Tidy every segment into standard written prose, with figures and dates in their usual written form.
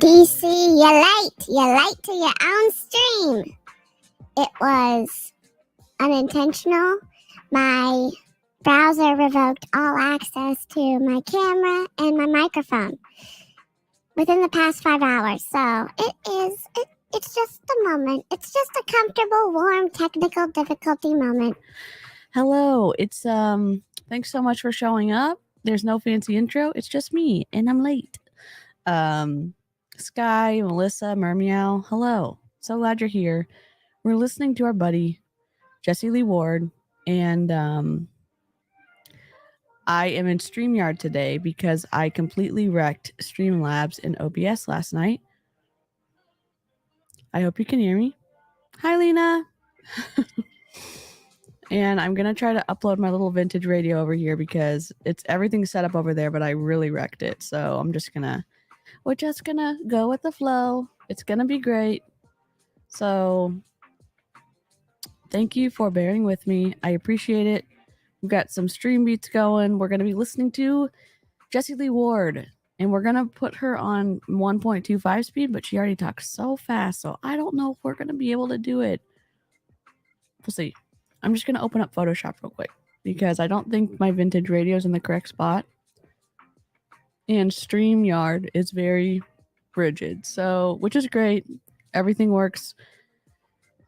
DeeCee, you're late to your own stream. It was unintentional. My browser revoked all access to my camera and my microphone within the past 5 hours. So it's just a moment. It's just a comfortable, warm, technical difficulty moment. Hello, it's thanks so much for showing up. There's no fancy intro. It's just me, and I'm late. Sky, Melissa, Mermeow, hello. So glad you're here. We're listening to our buddy Jessie Lee Ward, and I am in StreamYard today because I completely wrecked Streamlabs in OBS last night. I hope you can hear me. Hi, Lena. And I'm going to try to upload my little vintage radio over here because everything's set up over there, but I really wrecked it. So we're just going to go with the flow. It's going to be great. So thank you for bearing with me. I appreciate it. We've got some stream beats going. We're going to be listening to Jessie Lee Ward, and we're going to put her on 1.25 speed, but she already talks so fast. So I don't know if we're going to be able to do it. We'll see. I'm just going to open up Photoshop real quick because I don't think my vintage radio is in the correct spot. And StreamYard is very rigid, so which is great. Everything works.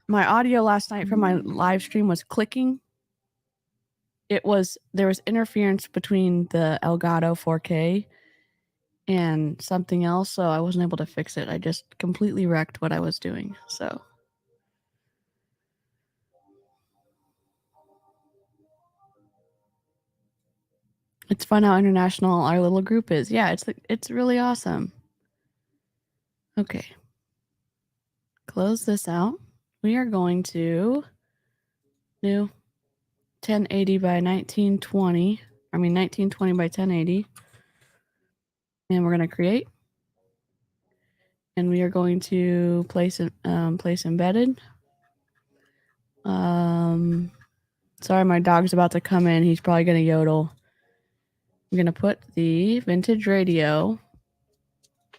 My audio last night from my live stream was clicking. There was interference between the Elgato 4K and something else, so I wasn't able to fix it. I just completely wrecked what I was doing. So it's fun how international our little group is. Yeah, it's really awesome. Okay. Close this out. We are going to new 1080 by 1920. 1920 by 1080. And we're going to create. And we are going to place embedded. Sorry, my dog's about to come in. He's probably going to yodel. I'm going to put the vintage radio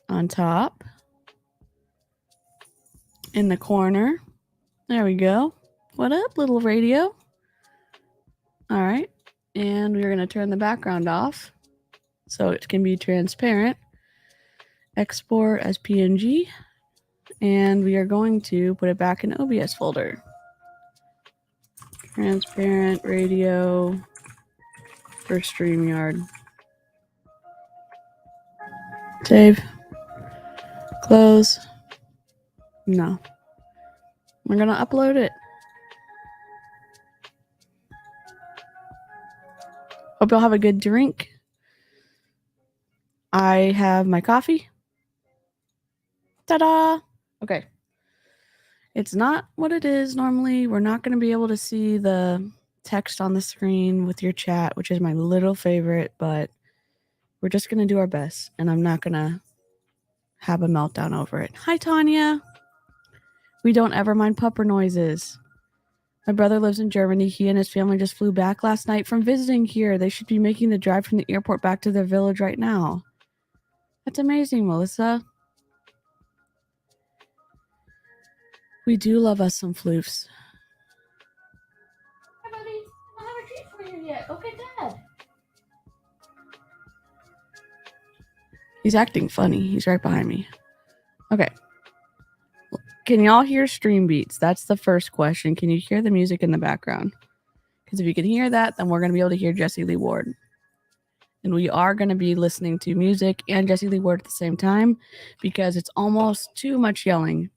on top in the corner. There we go. What up, little radio? All right. And we're going to turn the background off so it can be transparent. Export as PNG. And we are going to put it back in OBS folder. Transparent radio for StreamYard. Save. Close. No. We're going to upload it. Hope you'll have a good drink. I have my coffee. Ta-da! Okay. It's not what it is normally. We're not going to be able to see the text on the screen with your chat, which is my little favorite, but we're just going to do our best, and I'm not going to have a meltdown over it. Hi, Tanya. We don't ever mind pupper noises. My brother lives in Germany. He and his family just flew back last night from visiting here. They should be making the drive from the airport back to their village right now. That's amazing, Melissa. We do love us some floofs. Hi, buddy. I don't have a treat for you yet. Okay, Dad. He's acting funny. He's right behind me. Okay. Can y'all hear stream beats? That's the first question. Can you hear the music in the background? Because if you can hear that, then we're going to be able to hear Jessie Lee Ward. And we are going to be listening to music and Jessie Lee Ward at the same time because it's almost too much yelling.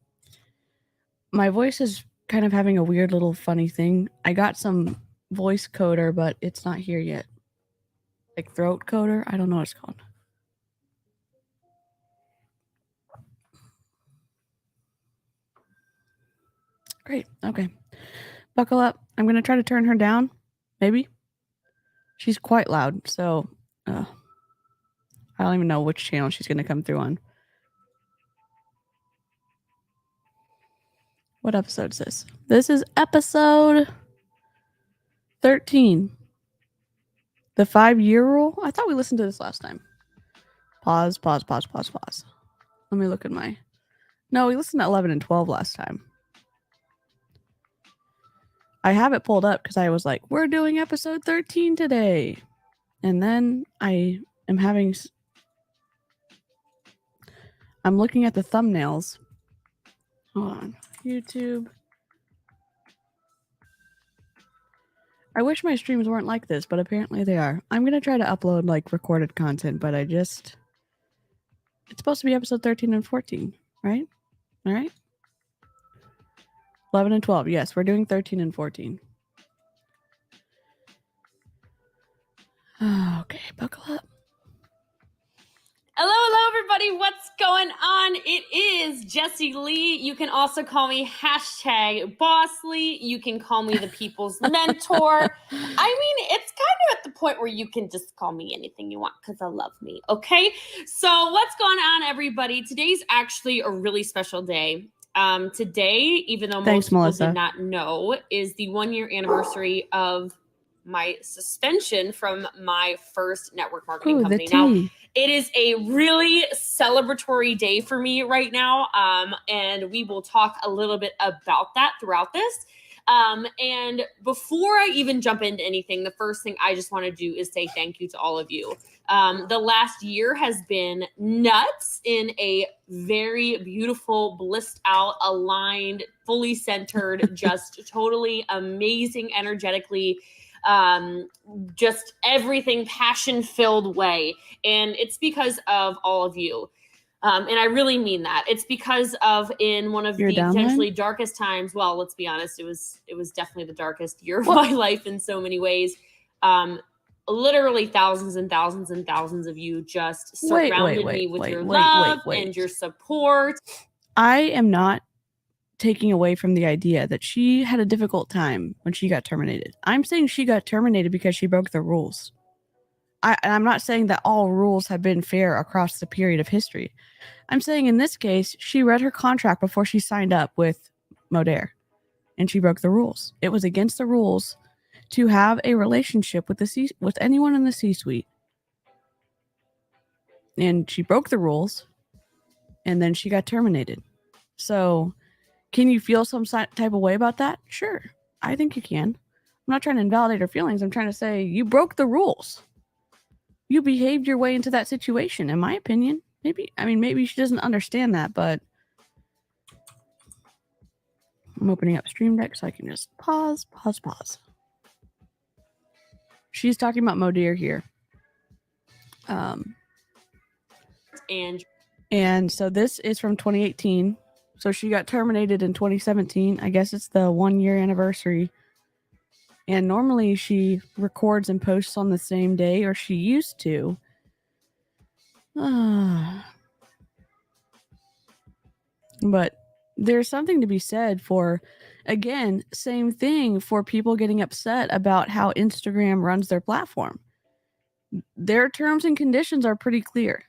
My voice is kind of having a weird little funny thing. I got some voice coder, but it's not here yet. Like throat coder? I don't know what it's called. Great. Okay. Buckle up. I'm going to try to turn her down. Maybe. She's quite loud, so I don't even know which channel she's going to come through on. What episode is this? This is episode 13. The 5-year rule? I thought we listened to this last time. Pause. Let me look at my... No, we listened to 11 and 12 last time. I have it pulled up because I was like, we're doing episode 13 today. And then I am having... I'm looking at the thumbnails. Hold on. YouTube. I wish my streams weren't like this, but apparently they are. I'm going to try to upload like recorded content, but I just... It's supposed to be episode 13 and 14, right? All right. 11 and 12. Yes, we're doing 13 and 14. Okay, buckle up. Hello, everybody. What's going on? It is Jessie Lee. You can also call me #Bossly. You can call me the people's mentor. I mean, it's kind of at the point where you can just call me anything you want because I love me. Okay. So what's going on, everybody? Today's actually a really special day. Today, even though most people did not know, is the 1-year anniversary of my suspension from my first network marketing company. Now, it is a really celebratory day for me right now, and we will talk a little bit about that throughout this. And before I even jump into anything, the first thing I just want to do is say thank you to all of you. The last year has been nuts in a very beautiful, blissed out, aligned, fully centered, just totally amazing, energetically, just everything passion-filled way. And it's because of all of you. And I really mean that. It's because of in one of the potentially darkest times. Well, let's be honest. It was definitely the darkest year of my life in so many ways. Literally thousands and thousands and thousands of you just surrounded me with your love and your support. I am not taking away from the idea that she had a difficult time when she got terminated. I'm saying she got terminated because she broke the rules. I'm not saying that all rules have been fair across the period of history. I'm saying in this case, she read her contract before she signed up with Modere, and she broke the rules. It was against the rules to have a relationship with anyone in the C-suite. And she broke the rules, and then she got terminated. So, can you feel some type of way about that? Sure, I think you can. I'm not trying to invalidate her feelings. I'm trying to say you broke the rules. You behaved your way into that situation, in my opinion. Maybe she doesn't understand that, but I'm opening up Stream Deck so I can just pause. She's talking about Modere here. And so this is from 2018. So she got terminated in 2017. I guess it's the 1-year anniversary. And normally she records and posts on the same day, or she used to. But there's something to be said for, again, same thing for people getting upset about how Instagram runs their platform. Their terms and conditions are pretty clear.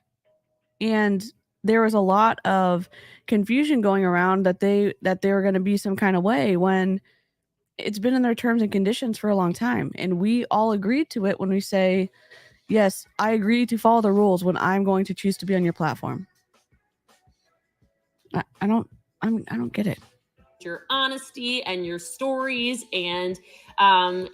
And there was a lot of confusion going around that they were going to be some kind of way when it's been in their terms and conditions for a long time. And we all agreed to it when we say, yes, I agree to follow the rules when I'm going to choose to be on your platform. I don't get it. Your honesty and your stories, and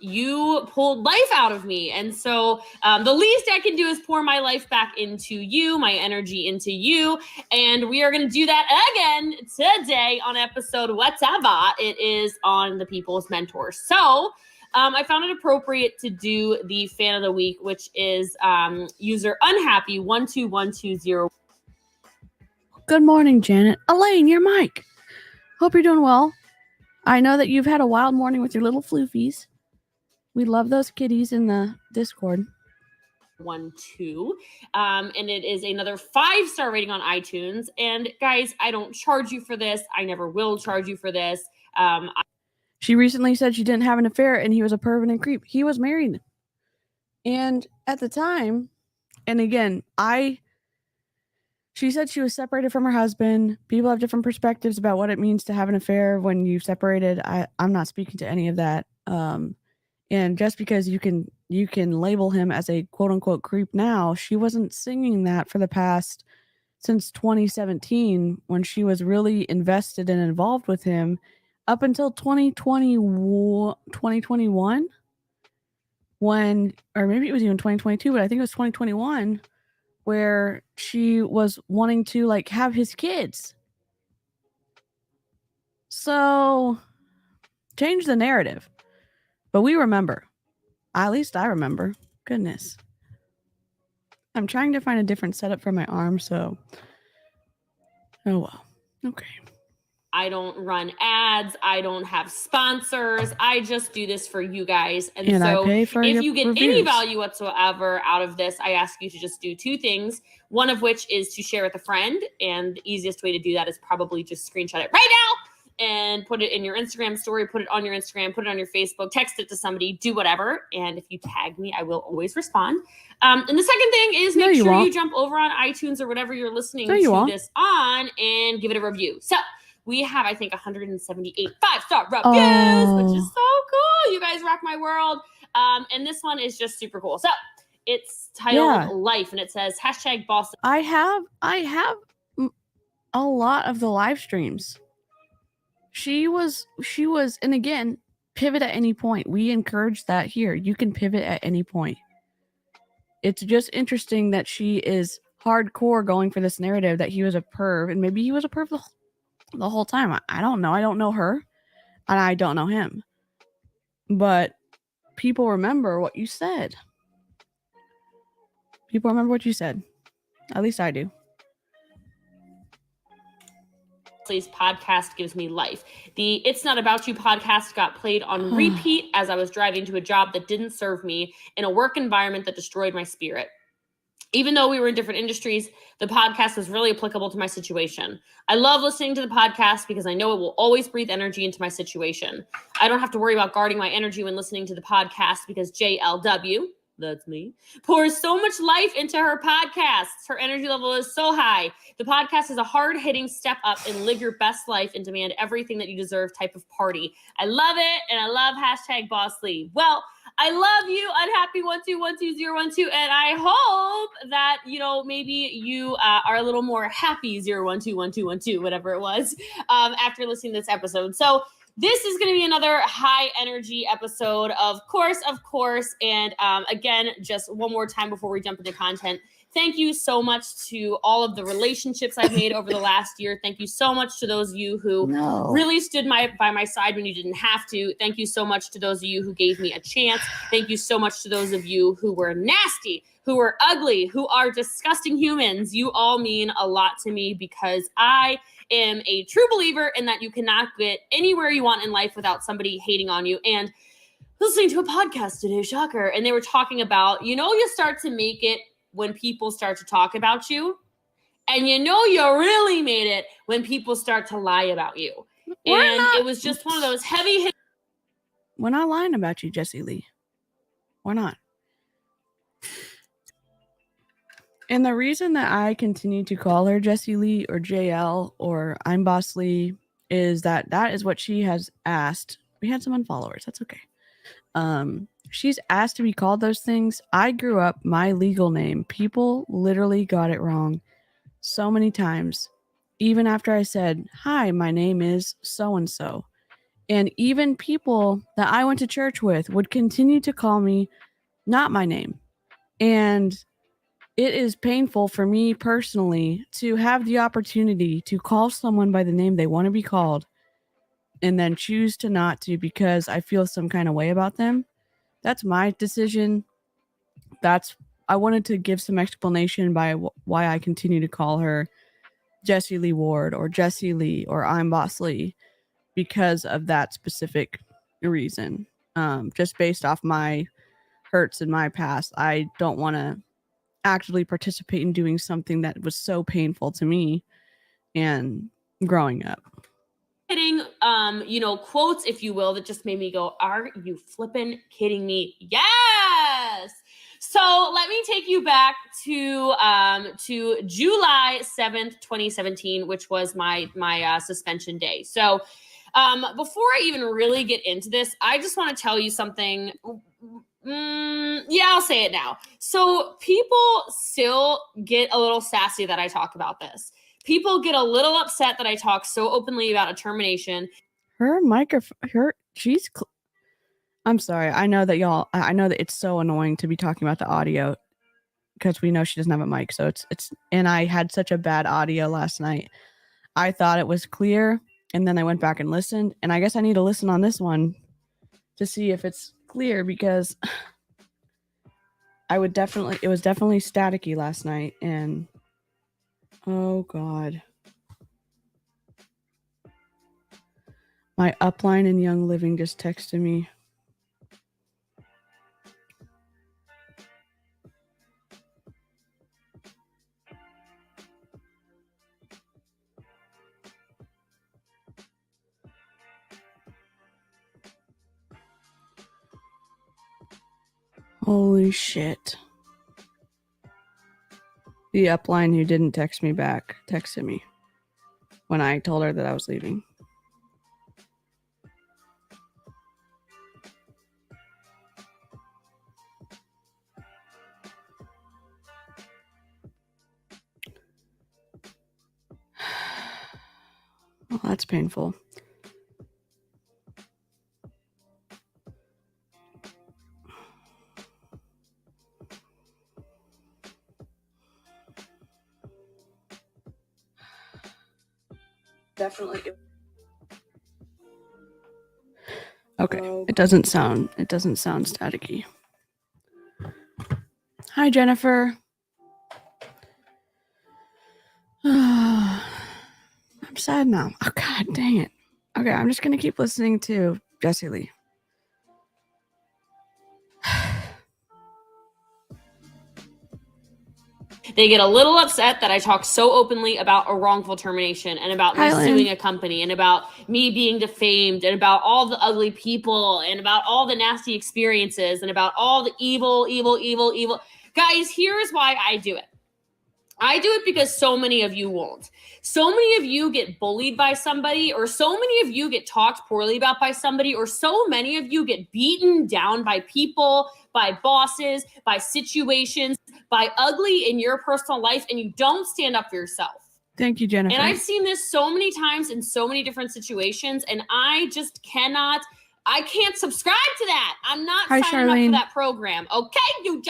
you pulled life out of me. And so the least I can do is pour my life back into you, my energy into you. And we are going to do that again today on episode whatever. It is on the People's Mentor. So I found it appropriate to do the fan of the week, which is user unhappy12120. Good morning, Janet. Elaine, your mic. Hope you're doing well. I know that you've had a wild morning with your little floofies. We love those kitties in the Discord. 1-2. And it is another 5-star rating on iTunes. And guys, I don't charge you for this. I never will charge you for this. She recently said she didn't have an affair and he was a pervert and creep. He was married. And at the time, and again, she said she was separated from her husband. People have different perspectives about what it means to have an affair when you've separated. I'm not speaking to any of that. And just because you can label him as a quote unquote creep now, she wasn't singing that for the past since 2017 when she was really invested and involved with him up until 2021 when, or maybe it was even 2022, but I think it was 2021 where she was wanting to like have his kids. So change the narrative. But we remember. At least I remember. Goodness. I'm trying to find a different setup for my arm, so. Oh well. Okay. I don't run ads. I don't have sponsors. I just do this for you guys. And so I pay for if your you get reviews. any value whatsoever out of this, I ask you to just do two things. One of which is to share with a friend. And the easiest way to do that is probably just screenshot it right now and put it in your Instagram story, put it on your Instagram, put it on your Facebook, text it to somebody, do whatever. And if you tag me, I will always respond. And the second thing is make sure you jump over on iTunes or whatever you're listening to this on and give it a review. So we have, I think, 178 5-star reviews, which is so cool. You guys rock my world. And this one is just super cool. So it's titled Life, and it says #boss. I have a lot of the live streams. She was, and again, pivot at any point. We encourage that here. You can pivot at any point. It's just interesting that she is hardcore going for this narrative that he was a perv, and maybe he was a perv the whole time. I don't know. I don't know her, and I don't know him. But people remember what you said. People remember what you said. At least I do. Podcast gives me life. The It's Not About You podcast got played on repeat as I was driving to a job that didn't serve me in a work environment that destroyed my spirit. Even though we were in different industries, the podcast was really applicable to my situation. I love listening to the podcast because I know it will always breathe energy into my situation. I don't have to worry about guarding my energy when listening to the podcast because JLW, that's me, pours so much life into her podcasts. Her energy level is so high. The podcast is a hard-hitting step up and live your best life and demand everything that you deserve type of party. I love it, and I love #BossLee. Well, I love you, Unhappy1212012, and I hope that, maybe you are a little more happy 0121212, whatever it was, after listening to this episode. So this is going to be another high energy episode, of course. And again, just one more time before we jump into content. Thank you so much to all of the relationships I've made over the last year. Thank you so much to those of you who really stood by my side when you didn't have to. Thank you so much to those of you who gave me a chance. Thank you so much to those of you who were nasty, who were ugly, who are disgusting humans. You all mean a lot to me because I am a true believer in that you cannot get anywhere you want in life without somebody hating on you. And listening to a podcast today, shocker, and they were talking about, you start to make it when people start to talk about you, and you really made it when people start to lie about you. It was just one of those heavy hits. We're not lying about you, Jessie Lee. We're not. And the reason that I continue to call her Jessie Lee or JL or I'm Boss Lee is that is what she has asked. We had some unfollowers. That's okay. She's asked to be called those things. I grew up, my legal name, people literally got it wrong so many times. Even after I said, hi, my name is so-and-so. And even people that I went to church with would continue to call me not my name. And it is painful for me personally to have the opportunity to call someone by the name they want to be called and then choose to not to because I feel some kind of way about them. That's my decision. I wanted to give some explanation by why I continue to call her Jessie Lee Ward or Jessie Lee or I'm Boss Lee because of that specific reason. Just based off my hurts in my past, I don't want to actually participate in doing something that was so painful to me and growing up. Hitting, quotes, if you will, that just made me go, are you flipping kidding me? Yes! So let me take you back to July 7th, 2017, which was my suspension day. So before I even really get into this, I just want to tell you something. Yeah, I'll say it now. So people still get a little sassy that I talk about this. People get a little upset that I talk so openly about a termination. Her microphone, I'm sorry. I know that it's so annoying to be talking about the audio because we know she doesn't have a mic. So and I had such a bad audio last night. I thought it was clear, and then I went back and listened, and I guess I need to listen on this one to see if it's clear, because it was definitely staticky last night, and oh God. My upline in Young Living just texted me. Holy shit. The upline who didn't text me back texted me when I told her that I was leaving. Well, that's painful. Definitely. Okay. It doesn't sound staticky. Hi, Jennifer. I'm sad now. Oh, God dang it. Okay, I'm just going to keep listening to Jessie Lee. They get a little upset that I talk so openly about a wrongful termination and about me suing a company and about me being defamed and about all the ugly people and about all the nasty experiences and about all the evil. Guys, here's why I do it. I do it because so many of you won't. So many of you get bullied by somebody, or so many of you get talked poorly about by somebody, or so many of you get beaten down by people, by bosses, by situations, by ugly in your personal life, and you don't stand up for yourself. Thank you, Jennifer. And I've seen this so many times in so many different situations, and I just can't subscribe to that. I'm not signing up for that program. Okay, you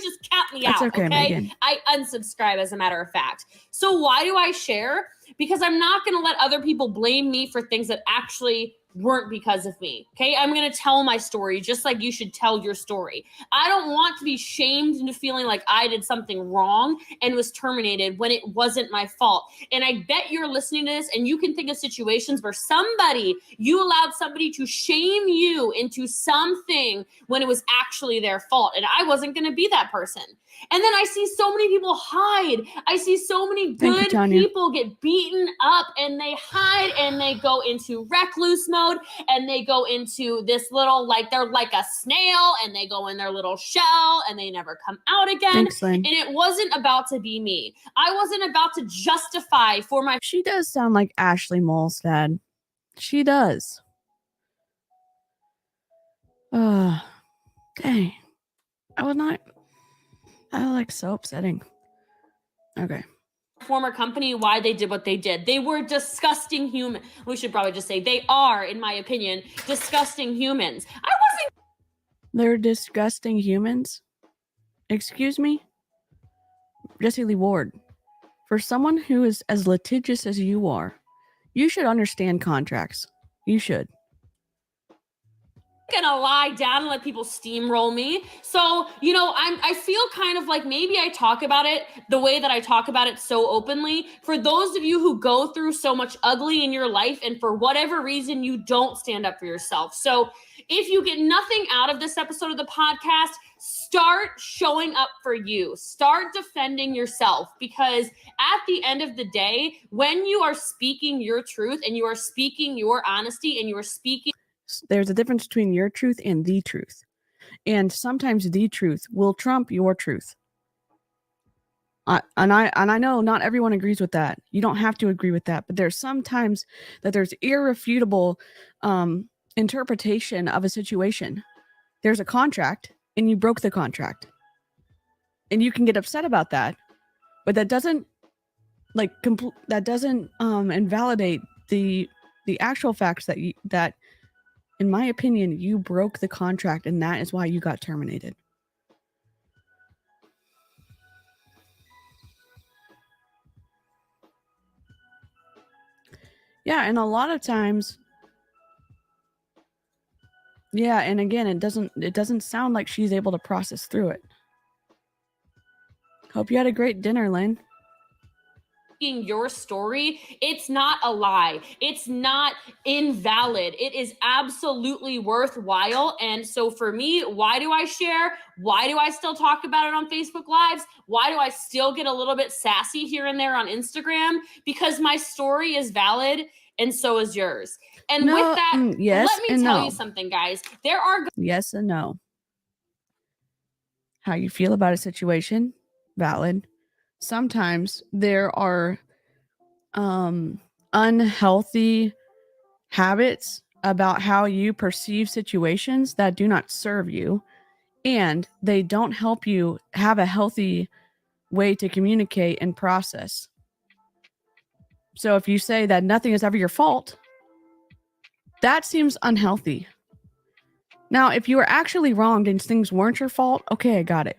just count me out, okay? Megan. I unsubscribe, as a matter of fact. So why do I share? Because I'm not going to let other people blame me for things that actually weren't because of me, okay? I'm going to tell my story just like you should tell your story. I don't want to be shamed into feeling like I did something wrong and was terminated when it wasn't my fault. And I bet you're listening to this and you can think of situations where you allowed somebody to shame you into something when it was actually their fault. And I wasn't going to be that person. And then I see so many people hide. I see so many good people get beaten up, and they hide, and they go into recluse mode, and they go into this little, they're like a snail, and they go in their little shell, and they never come out again. Thanks, Lynn. And it wasn't about to be me. I wasn't about to justify for my... She does sound like Ashley Molstad. She does. Dang. So upsetting. Okay. Former company, why they did what they did. They were disgusting humans. We should probably just say they are, in my opinion, disgusting humans. They're disgusting humans? Excuse me? Jessie Lee Ward, for someone who is as litigious as you are, you should understand contracts. You should. Gonna lie down and let people steamroll me. So, I feel kind of like maybe I talk about it the way that I talk about it so openly. For those of you who go through so much ugly in your life and for whatever reason you don't stand up for yourself. So if you get nothing out of this episode of the podcast, start showing up for you. Start defending yourself, because at the end of the day, when you are speaking your truth and you are speaking your honesty and you are speaking... There's a difference between your truth and the truth. And sometimes the truth will trump your truth. And I know not everyone agrees with that. You don't have to agree with that. But there's sometimes that there's irrefutable interpretation of a situation. There's a contract. and you broke the contract. And you can get upset about that, but that doesn't invalidate the actual facts that in my opinion you broke the contract, and that is why you got terminated. Yeah, and a lot of times, yeah, and again, it doesn't sound like she's able to process through it. Hope you had a great dinner, Lynn. Your story, it's not a lie. It's not invalid. It is absolutely worthwhile. And so for me, why do I share? Why do I still talk about it on Facebook Lives? Why do I still get a little bit sassy here and there on Instagram? Because my story is valid, and so is yours. And with that, yes, let me tell you something, guys. There are yes and no. How you feel about a situation, valid. Sometimes there are unhealthy habits about how you perceive situations that do not serve you, and they don't help you have a healthy way to communicate and process. So if you say that nothing is ever your fault, that seems unhealthy. Now, if you were actually wronged and things weren't your fault, okay, I got it.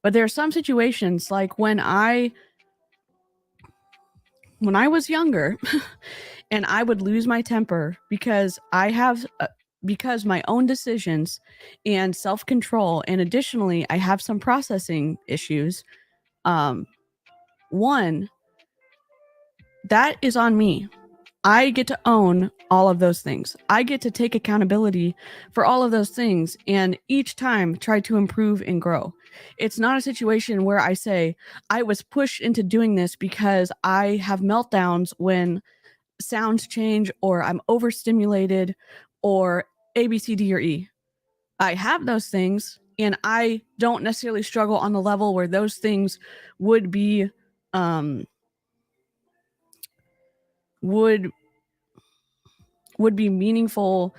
But there are some situations, like when I was younger and I would lose my temper because because my own decisions and self-control, and additionally I have some processing issues. One, that is on me. I get to own all of those things. I get to take accountability for all of those things, and each time try to improve and grow. It's not a situation where I say I was pushed into doing this because I have meltdowns when sounds change, or I'm overstimulated, or A, B, C, D, or E. I have those things, and I don't necessarily struggle on the level where those things would be would be meaningful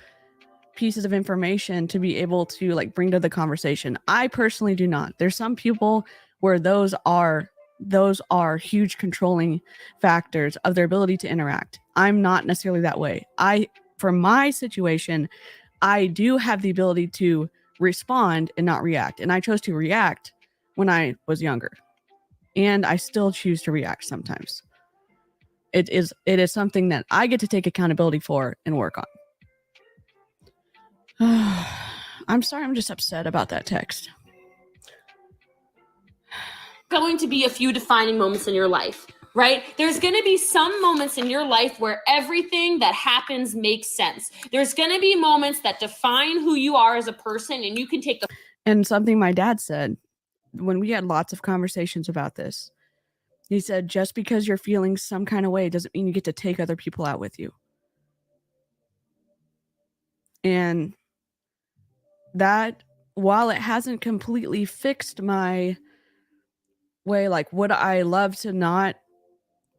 pieces of information to be able to like bring to the conversation. I personally do not. There's some people where those are huge controlling factors of their ability to interact. I'm not necessarily that way. For my situation, I do have the ability to respond and not react. And I chose to react when I was younger. And I still choose to react sometimes. It is something that I get to take accountability for and work on. I'm sorry, I'm just upset about that text. Going to be a few defining moments in your life, right? There's going to be some moments in your life where everything that happens makes sense. There's going to be moments that define who you are as a person, and you can take the... And something my dad said when we had lots of conversations about this, he said, just because you're feeling some kind of way doesn't mean you get to take other people out with you. And that, while it hasn't completely fixed my way, like, would I love to not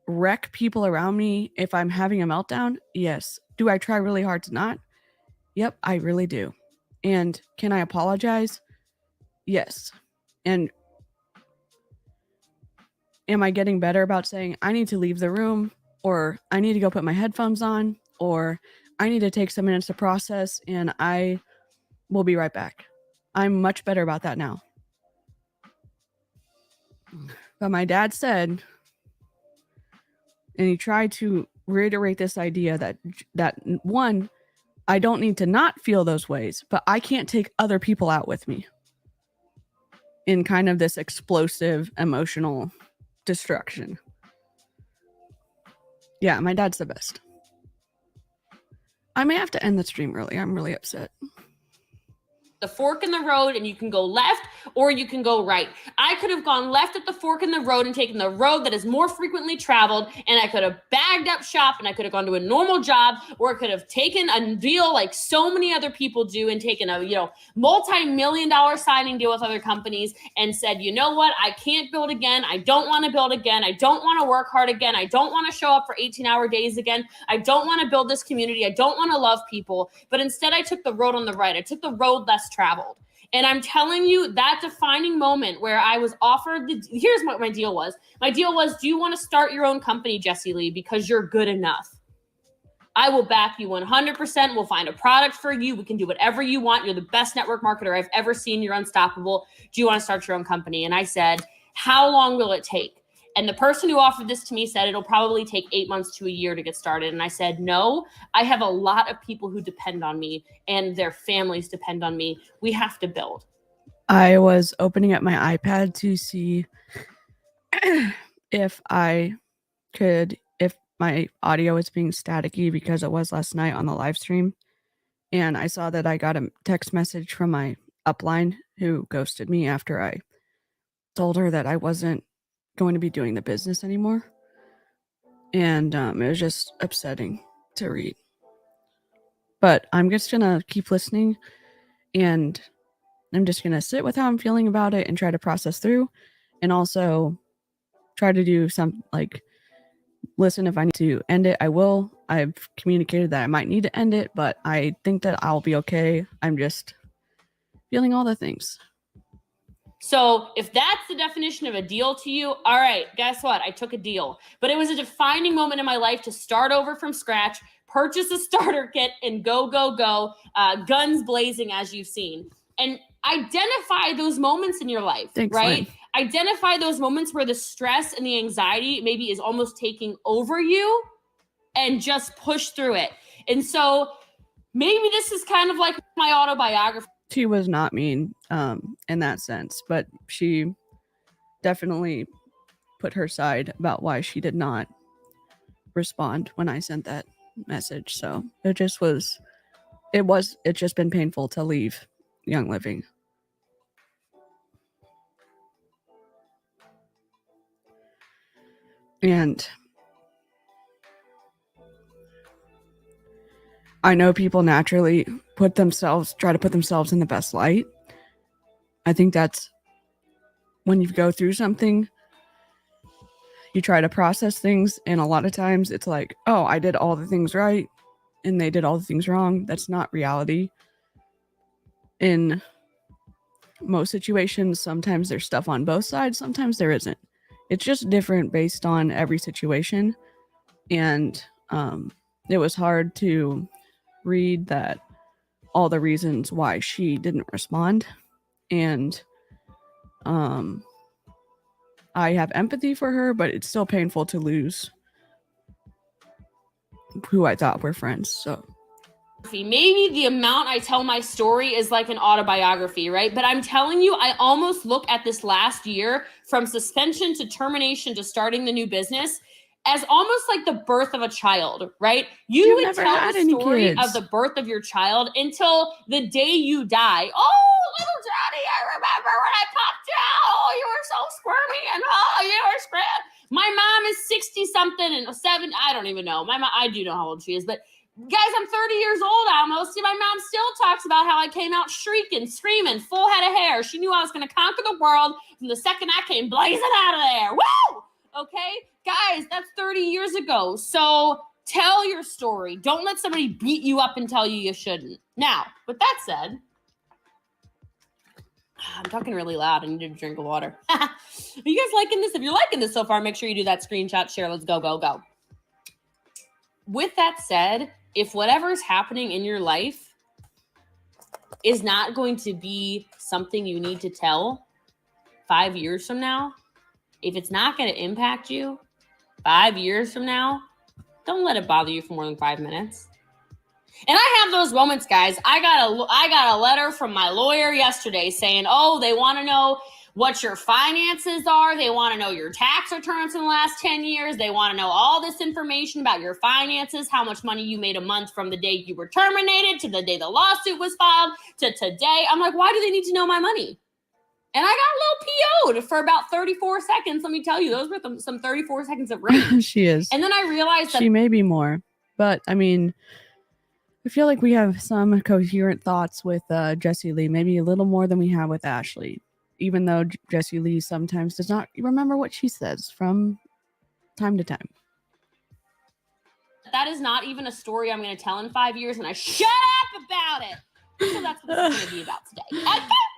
wreck people around me if I'm having a meltdown? Yes. Do I try really hard to not? Yep, I really do. And can I apologize? Yes. And am I getting better about saying I need to leave the room, or I need to go put my headphones on, or I need to take some minutes to process and I will be right back? I'm much better about that now. But my dad said, and he tried to reiterate this idea that one, I don't need to not feel those ways, but I can't take other people out with me in kind of this explosive emotional destruction. Yeah, my dad's the best. I may have to end the stream early. I'm really upset. The fork in the road, and you can go left or you can go right. I could have gone left at the fork in the road and taken the road that is more frequently traveled, and I could have bagged up shop and I could have gone to a normal job, or I could have taken a deal like so many other people do and taken a multi-million-dollar signing deal with other companies and said, you know what, I can't build again. I don't want to build again. I don't want to work hard again. I don't want to show up for 18-hour days again. I don't want to build this community. I don't want to love people. But instead I took the road on the right. I took the road less traveled. And I'm telling you, that defining moment where I was offered here's what my deal was. My deal was, do you want to start your own company, Jessie Lee, because you're good enough? I will back you 100%. We'll find a product for you. We can do whatever you want. You're the best network marketer I've ever seen. You're unstoppable. Do you want to start your own company? And I said, how long will it take? And the person who offered this to me said it'll probably take 8 months to a year to get started. And I said, no, I have a lot of people who depend on me and their families depend on me. We have to build. I was opening up my iPad to see if my audio was being staticky because it was last night on the live stream. And I saw that I got a text message from my upline who ghosted me after I told her that I wasn't going to be doing the business anymore. And it was just upsetting to read. But I'm just going to keep listening, and I'm just going to sit with how I'm feeling about it and try to process through, and also try to do some, like, listen, if I need to end it, I will. I've communicated that I might need to end it, but I think that I'll be okay. I'm just feeling all the things. So if that's the definition of a deal to you, all right, guess what? I took a deal. But it was a defining moment in my life to start over from scratch, purchase a starter kit, and go, guns blazing, as you've seen. And identify those moments in your life, Thanks, right? Lynn. Identify those moments where the stress and the anxiety maybe is almost taking over you, and just push through it. And so maybe this is kind of like my autobiography. She was not mean in that sense, but she definitely put her side about why she did not respond when I sent that message. So it's just been painful to leave Young Living. And I know people naturally try to put themselves in the best light. I think that's when you go through something, you try to process things, and a lot of times it's like, oh, I did all the things right and they did all the things wrong. That's not reality. In most situations, sometimes there's stuff on both sides, sometimes there isn't. It's just different based on every situation. And it was hard to read that all the reasons why she didn't respond. And I have empathy for her, but it's still painful to lose who I thought were friends. So maybe the amount I tell my story is like an autobiography, right? But I'm telling you, I almost look at this last year, from suspension to termination to starting the new business, as almost like the birth of a child, right? You would tell the story of the birth of your child until the day you die. Oh, little Johnny, I remember when I popped you. Oh, you were so squirmy, and oh, you were squirmy. My mom is 60-something and 7. I don't even know. My mom, I do know how old she is, but guys, I'm 30 years old almost. See, my mom still talks about how I came out shrieking, screaming, full head of hair. She knew I was going to conquer the world from the second I came blazing out of there. Woo! Okay? Guys, that's 30 years ago. So tell your story. Don't let somebody beat you up and tell you shouldn't. Now, with that said, I'm talking really loud. I need a drink of water. Are you guys liking this? If you're liking this so far, make sure you do that screenshot, share. Let's go. With that said, if whatever's happening in your life is not going to be something you need to tell 5 years from now, if it's not going to impact you 5 years from now, don't let it bother you for more than 5 minutes. And I have those moments, guys. I got a letter from my lawyer yesterday saying, oh, they want to know what your finances are. They want to know your tax returns in the last 10 years. They want to know all this information about your finances, how much money you made a month from the day you were terminated to the day the lawsuit was filed to today. I'm like, why do they need to know my money? And I got a little PO'd for about 34 seconds. Let me tell you, those were some 34 seconds of rage. She is. And then I realized that she may be more. But, I mean, I feel like we have some coherent thoughts with Jessie Lee, maybe a little more than we have with Ashley. Even though Jessie Lee sometimes does not remember what she says from time to time. That is not even a story I'm going to tell in 5 years, and I shut up about it. So that's what this is going to be about today. Okay?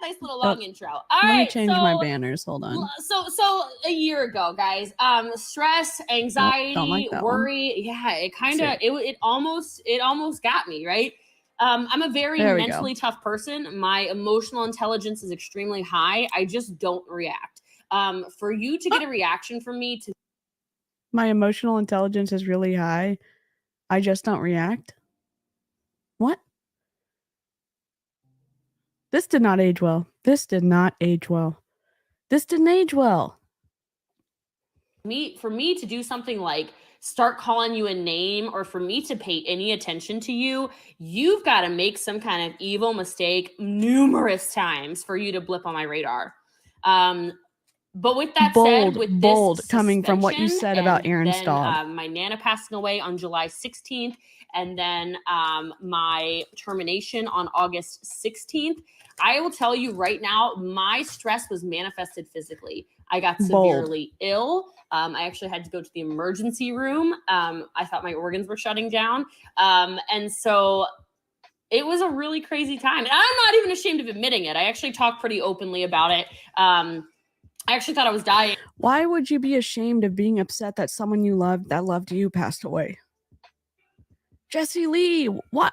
Nice little long intro. All Let me right, change my banners. Hold on. So a year ago, guys, stress, anxiety, don't like that worry. Yeah, it kind of it almost got me, right? I'm a very There we mentally tough person. My emotional intelligence is extremely high. I just don't react. For you to get a reaction from me to My emotional intelligence is really high. I just don't react. What? This did not age well. This did not age well. This didn't age well. for me to do something like start calling you a name, or for me to pay any attention to you, you've got to make some kind of evil mistake numerous times for you to blip on my radar. But with that said, with bold this coming from what you suspension, said about and Aaron's then, dog. my Nana passing away on July 16th, and then my termination on August 16th, I will tell you right now, my stress was manifested physically. I got severely ill. I actually had to go to the emergency room. I thought my organs were shutting down. And so it was a really crazy time. And I'm not even ashamed of admitting it. I actually talk pretty openly about it. I actually thought I was dying. Why would you be ashamed of being upset that someone you loved that loved you passed away? Jessie Lee, what?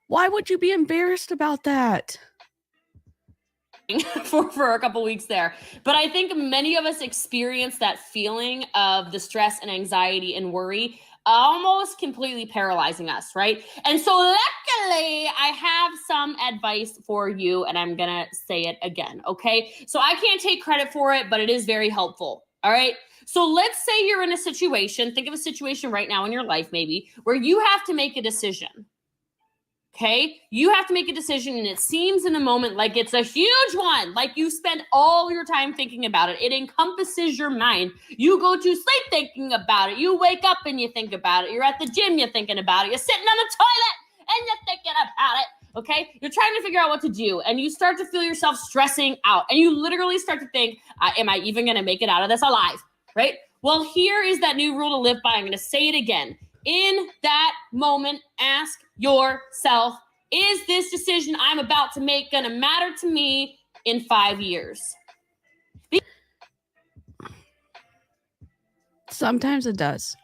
Why would you be embarrassed about that? for a couple weeks there. But I think many of us experience that feeling of the stress and anxiety and worry almost completely paralyzing us, right? And so luckily, I have some advice for you, and I'm gonna say it again, okay? So I can't take credit for it, but it is very helpful, all right? So let's say you're in a situation, think of a situation right now in your life maybe, where you have to make a decision. Okay, you have to make a decision, and it seems in the moment like it's a huge one, like you spend all your time thinking about it. It encompasses your mind. You go to sleep thinking about it. You wake up and you think about it. You're at the gym, you're thinking about it. You're sitting on the toilet and you're thinking about it. Okay, you're trying to figure out what to do, and you start to feel yourself stressing out, and you literally start to think, am I even going to make it out of this alive? Right? Well, here is that new rule to live by. I'm going to say it again. In that moment, ask yourself, is this decision I'm about to make going to matter to me in 5 years? Sometimes it does.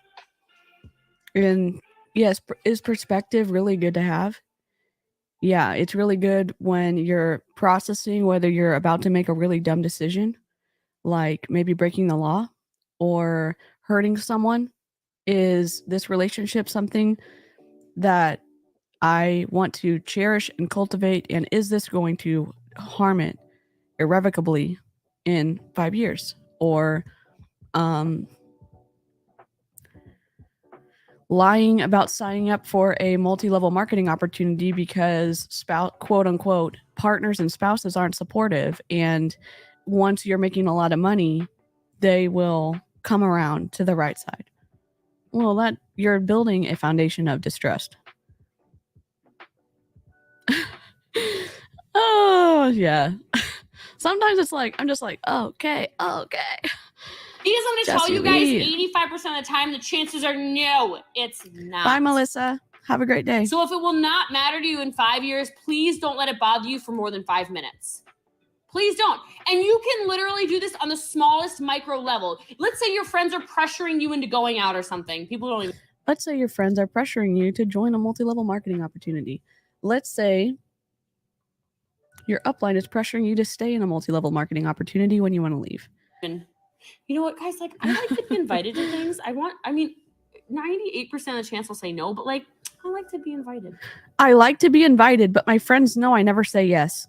And yes, is perspective really good to have? Yeah, it's really good when you're processing whether you're about to make a really dumb decision, like maybe breaking the law or hurting someone. Is this relationship something that I want to cherish and cultivate? And is this going to harm it irrevocably in 5 years? Or lying about signing up for a multi-level marketing opportunity because quote unquote partners and spouses aren't supportive, and once you're making a lot of money, they will come around to the right side. Well, that you're building a foundation of distrust. Oh yeah. Sometimes it's like I'm just like, okay. Because I'm going to tell you guys, 85% of the time, the chances are no, it's not. Bye, Melissa. Have a great day. So if it will not matter to you in 5 years, please don't let it bother you for more than 5 minutes. Please don't. And you can literally do this on the smallest micro level. Let's say your friends are pressuring you into going out or something. People don't even. Let's say your friends are pressuring you to join a multi-level marketing opportunity. Let's say your upline is pressuring you to stay in a multi-level marketing opportunity when you want to leave. And you know what, guys? Like, I like to be invited to things. 98% of the chance I'll say no, but like, I like to be invited. I like to be invited, but my friends know I never say yes.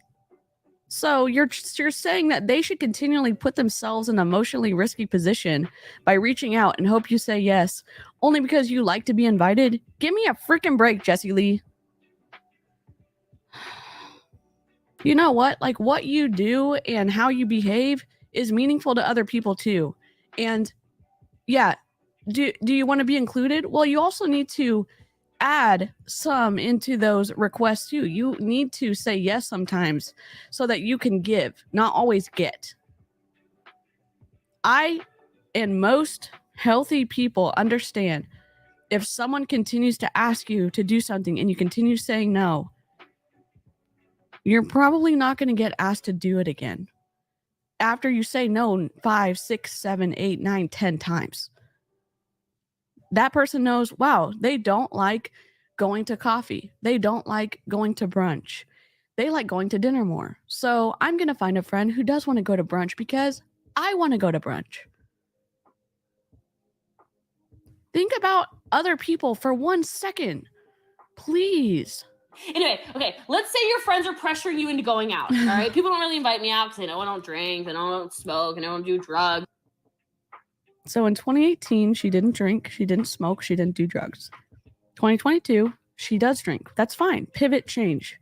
So you're saying that they should continually put themselves in an emotionally risky position by reaching out and hope you say yes, only because you like to be invited? Give me a freaking break, Jessie Lee. You know what? Like, what you do and how you behave is meaningful to other people too. And yeah, do you want to be included? Well, you also need to add some into those requests too. You need to say yes sometimes so that you can give, not always get. I and most healthy people understand if someone continues to ask you to do something and you continue saying no, you're probably not going to get asked to do it again after you say no 5, 6, 7, 8, 9, 10 times. That person knows, wow, they don't like going to coffee. They don't like going to brunch. They like going to dinner more. So I'm going to find a friend who does want to go to brunch because I want to go to brunch. Think about other people for 1 second, please. Anyway, okay, let's say your friends are pressuring you into going out, all right? People don't really invite me out because they know I don't drink, they know I don't smoke, and I don't do drugs. So in 2018, she didn't drink, she didn't smoke, she didn't do drugs. 2022, she does drink. That's fine. Pivot, change.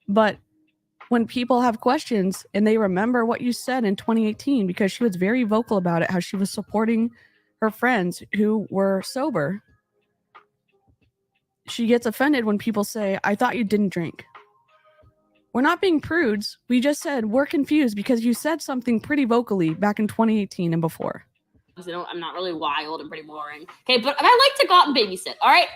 But when people have questions and they remember what you said in 2018, because she was very vocal about it, how she was supporting her friends who were sober, she gets offended when people say, I thought you didn't drink. We're not being prudes. We just said we're confused because you said something pretty vocally back in 2018 and before. I'm not really wild and pretty boring. Okay, but I like to go out and babysit, all right?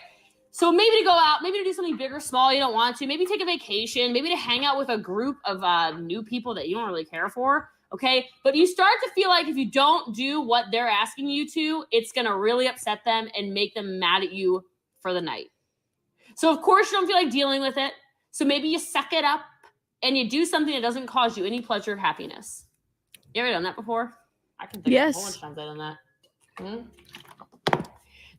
So maybe to go out, maybe to do something big or small you don't want to, maybe take a vacation, maybe to hang out with a group of new people that you don't really care for, okay? But you start to feel like if you don't do what they're asking you to, it's going to really upset them and make them mad at you for the night. So of course you don't feel like dealing with it. So maybe you suck it up and you do something that doesn't cause you any pleasure or happiness. You ever done that before? I can think of a whole bunch of times I've done that.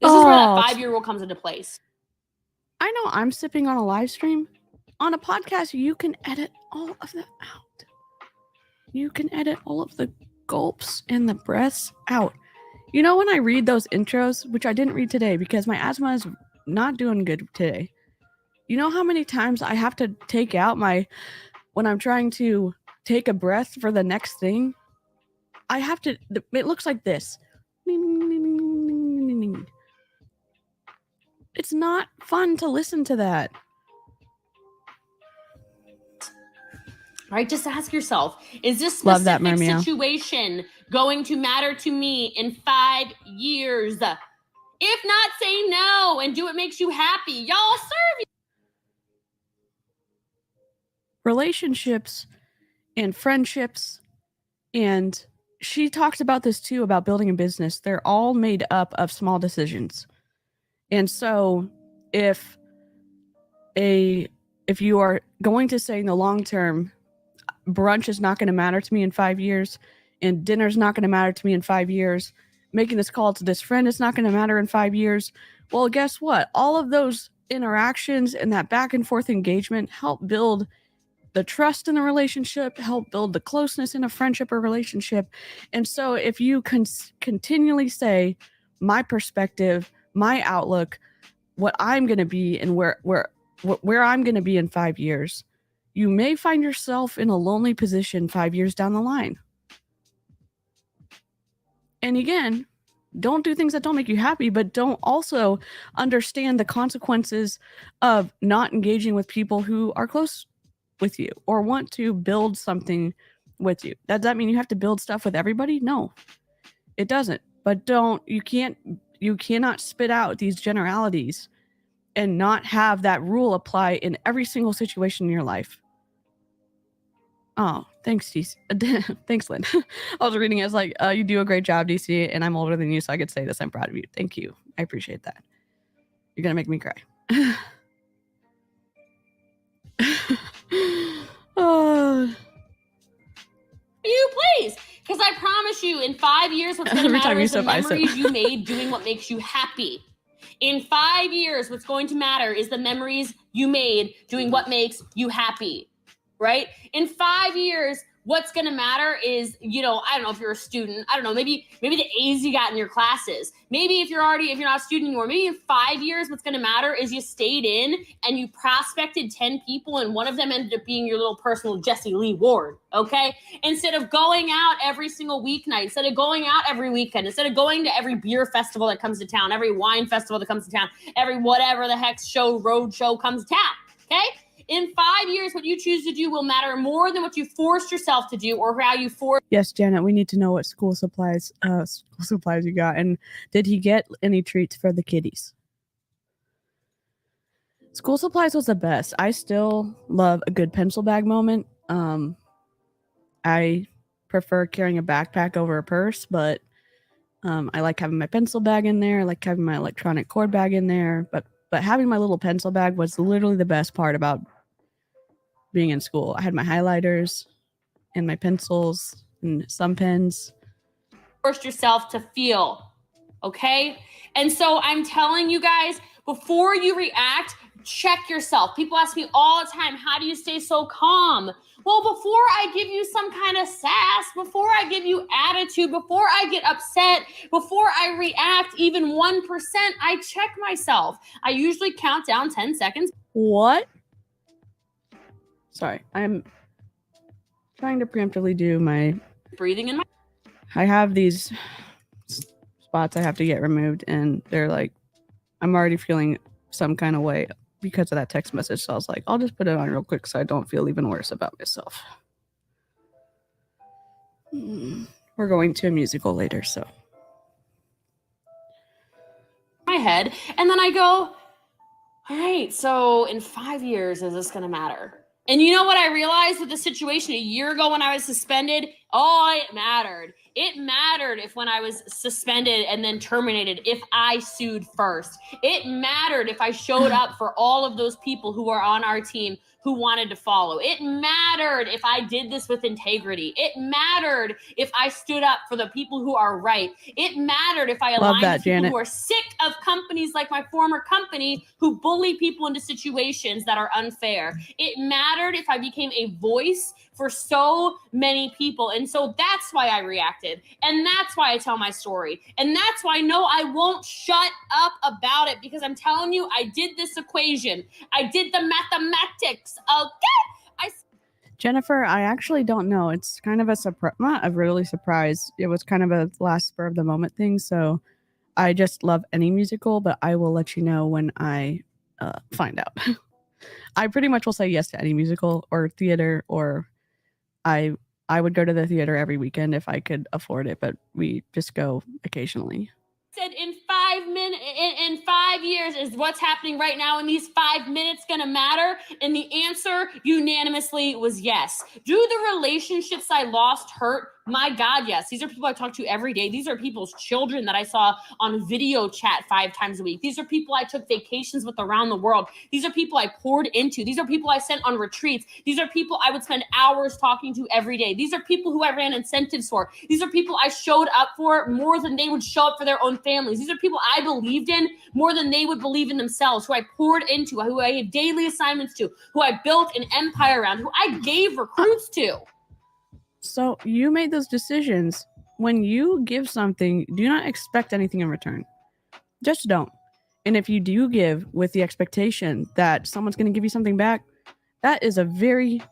This is where that 5-year rule comes into place. I know I'm sipping on a live stream. On a podcast, you can edit all of that out. You can edit all of the gulps and the breaths out. You know, when I read those intros, which I didn't read today because my asthma is not doing good today. You know how many times I have to take out when I'm trying to take a breath for the next thing? I have to, it looks like this. It's not fun to listen to that. All right, just ask yourself, is this specific situation going to matter to me in 5 years? If not, say no and do what makes you happy. Y'all serve you. Relationships and friendships, and she talks about this too, about building a business. They're all made up of small decisions. And so if you are going to say in the long term, brunch is not going to matter to me in 5 years, and dinner's not going to matter to me in 5 years, making this call to this friend is not going to matter in 5 years, well, guess what? All of those interactions and that back and forth engagement help build the trust in the relationship, help build the closeness in a friendship or relationship. And so if you continually say my perspective, my outlook, what I'm going to be and where I'm going to be in 5 years, you may find yourself in a lonely position 5 years down the line. And again, don't do things that don't make you happy, but don't also understand the consequences of not engaging with people who are close with you or want to build something with you. Does that mean you have to build stuff with everybody? No, it doesn't. But you cannot spit out these generalities and not have that rule apply in every single situation in your life. Oh, thanks, DeeCee. Thanks, Lynn. I was reading it. I was like, you do a great job, DeeCee, and I'm older than you, so I could say this. I'm proud of you. Thank you. I appreciate that. You're going to make me cry. You please, because I promise you, in 5 years, what's going to matter is the memories you made doing what makes you happy. In 5 years, what's going to matter is the memories you made doing what makes you happy, right? In 5 years, what's going to matter is, I don't know if you're a student, I don't know, maybe the A's you got in your classes. Maybe if you're not a student anymore, maybe in 5 years, what's going to matter is you stayed in and you prospected 10 people and one of them ended up being your little personal Jessie Lee Ward, okay? Instead of going out every single weeknight, instead of going out every weekend, instead of going to every beer festival that comes to town, every wine festival that comes to town, every whatever the heck road show comes to town, okay? In 5 years, what you choose to do will matter more than what you forced yourself to do or how you forced. Yes, Janet, we need to know what school supplies you got. And did he get any treats for the kiddies? School supplies was the best. I still love a good pencil bag moment. I prefer carrying a backpack over a purse, but I like having my pencil bag in there. I like having my electronic cord bag in there. But having my little pencil bag was literally the best part about being in school. I had my highlighters and my pencils and some pens. Forced yourself to feel, okay? And so I'm telling you guys, before you react, check yourself. People ask me all the time, how do you stay so calm? Well, before I give you some kind of sass, before I give you attitude, before I get upset, before I react even 1%, I check myself. I usually count down 10 seconds. What? Sorry, I'm trying to preemptively do my breathing in my... I have these spots I have to get removed, and they're like, I'm already feeling some kind of way because of that text message. So I was like, I'll just put it on real quick so I don't feel even worse about myself. We're going to a musical later, so. My head, and then I go, all right, so in 5 years, is this going to matter? And you know what I realized with the situation a year ago when I was suspended? Oh, it mattered. It mattered if when I was suspended and then terminated, if I sued first. It mattered if I showed up for all of those people who are on our team who wanted to follow. It mattered if I did this with integrity. It mattered if I stood up for the people who are right. It mattered if I aligned with people who are sick of companies like my former company who bully people into situations that are unfair. It mattered if I became a voice for so many people. And so that's why I reacted. And that's why I tell my story. And that's why no, I won't shut up about it, because I'm telling you, I did this equation. I did the mathematics. Okay. Jennifer, I actually don't know. It's kind of a surprise, not a really surprise. It was kind of a last spur of the moment thing. So I just love any musical, but I will let you know when I find out. I pretty much will say yes to any musical or theater, or I would go to the theater every weekend if I could afford it, but we just go occasionally. Said in 5 minutes, in 5 years, is what's happening right now in these 5 minutes going to matter? And the answer unanimously was yes. Do the relationships I lost hurt? My God, yes. These are people I talk to every day. These are people's children that I saw on video chat 5 times a week. These are people I took vacations with around the world. These are people I poured into. These are people I sent on retreats. These are people I would spend hours talking to every day. These are people who I ran incentives for. These are people I showed up for more than they would show up for their own families. These are people I believed in more than they would believe in themselves, who I poured into, who I gave daily assignments to, who I built an empire around, who I gave recruits to. So you made those decisions. When you give something, do not expect anything in return. Just don't. And if you do give with the expectation that someone's going to give you something back, that is a very,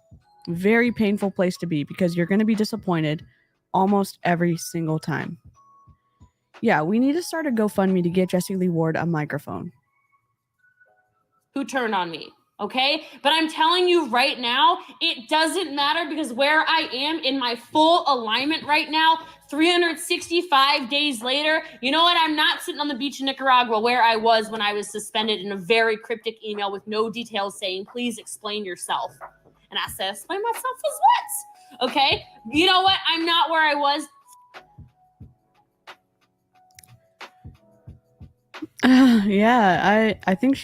very painful place to be, because you're going to be disappointed almost every single time. Yeah, we need to start a GoFundMe to get Jessie Lee Ward a microphone. Who turned on me? Okay, but I'm telling you right now, it doesn't matter, because where I am in my full alignment right now, 365 days later, you know what? I'm not sitting on the beach in Nicaragua where I was when I was suspended in a very cryptic email with no details saying, please explain yourself. And I said, explain myself as what? Okay, you know what? I'm not where I was. Yeah, I think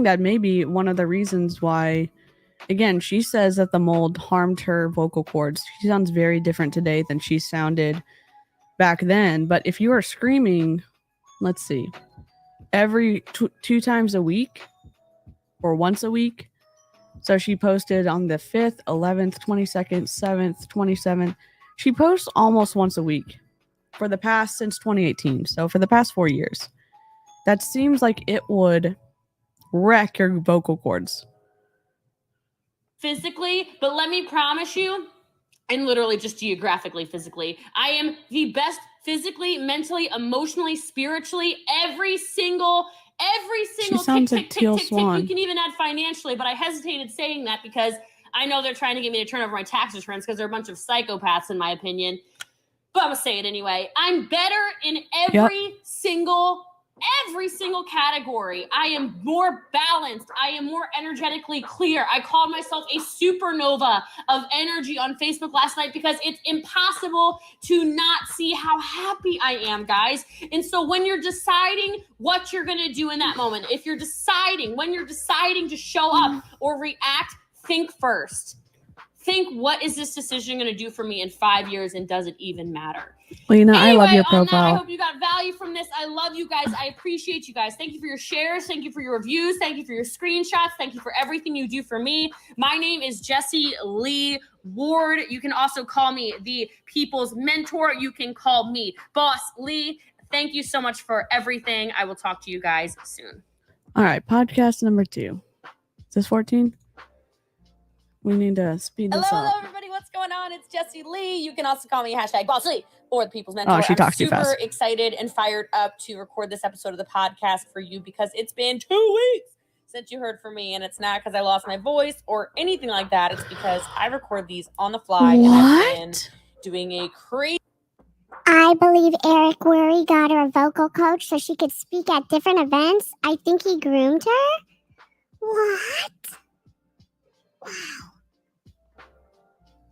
that may be one of the reasons why, again, she says that the mold harmed her vocal cords. She sounds very different today than she sounded back then. But if you are screaming, let's see, every 2 times a week or once a week. So she posted on the 5th, 11th, 22nd, 7th, 27th. She posts almost once a week for the past, since 2018. So for the past 4 years. That seems like it would wreck your vocal cords. Physically, but let me promise you, and literally just geographically, physically, I am the best physically, mentally, emotionally, spiritually, every single She sounds like Teal Swan. You can even add financially, but I hesitated saying that because I know they're trying to get me to turn over my tax returns because they're a bunch of psychopaths, in my opinion. But I'm going to say it anyway. I'm better in every single every single category. I am more balanced. I am more energetically clear. I called myself a supernova of energy on Facebook last night because it's impossible to not see how happy I am, guys. And so when you're deciding what you're going to do in that moment, when you're deciding to show up or react, think first. Think, what is this decision going to do for me in 5 years, and does it even matter? Lena, Anyway, I love your on that, I profile. hope you got value from this. I love you guys. I appreciate you guys. Thank you for your shares. Thank you for your reviews. Thank you for your screenshots. Thank you for everything you do for me. My name is Jessie Lee Ward. You can also call me the People's Mentor. You can call me Boss Lee. Thank you so much for everything. I will talk to you guys soon. All right, podcast number 2. Is this 14? We need to speed this Hello, up. everybody. What's going on? It's Jessie Lee. You can also call me #BossLee or the People's Mentor. Oh, she talks too I'm super fast. excited and fired up to record this episode of the podcast for you because it's been 2 weeks since you heard from me, and it's not because I lost my voice or anything like that. It's because I record these on the fly, and I've been doing a crazy. I believe Eric Worre got her a vocal coach so she could speak at different events. I think he groomed her. What? Wow.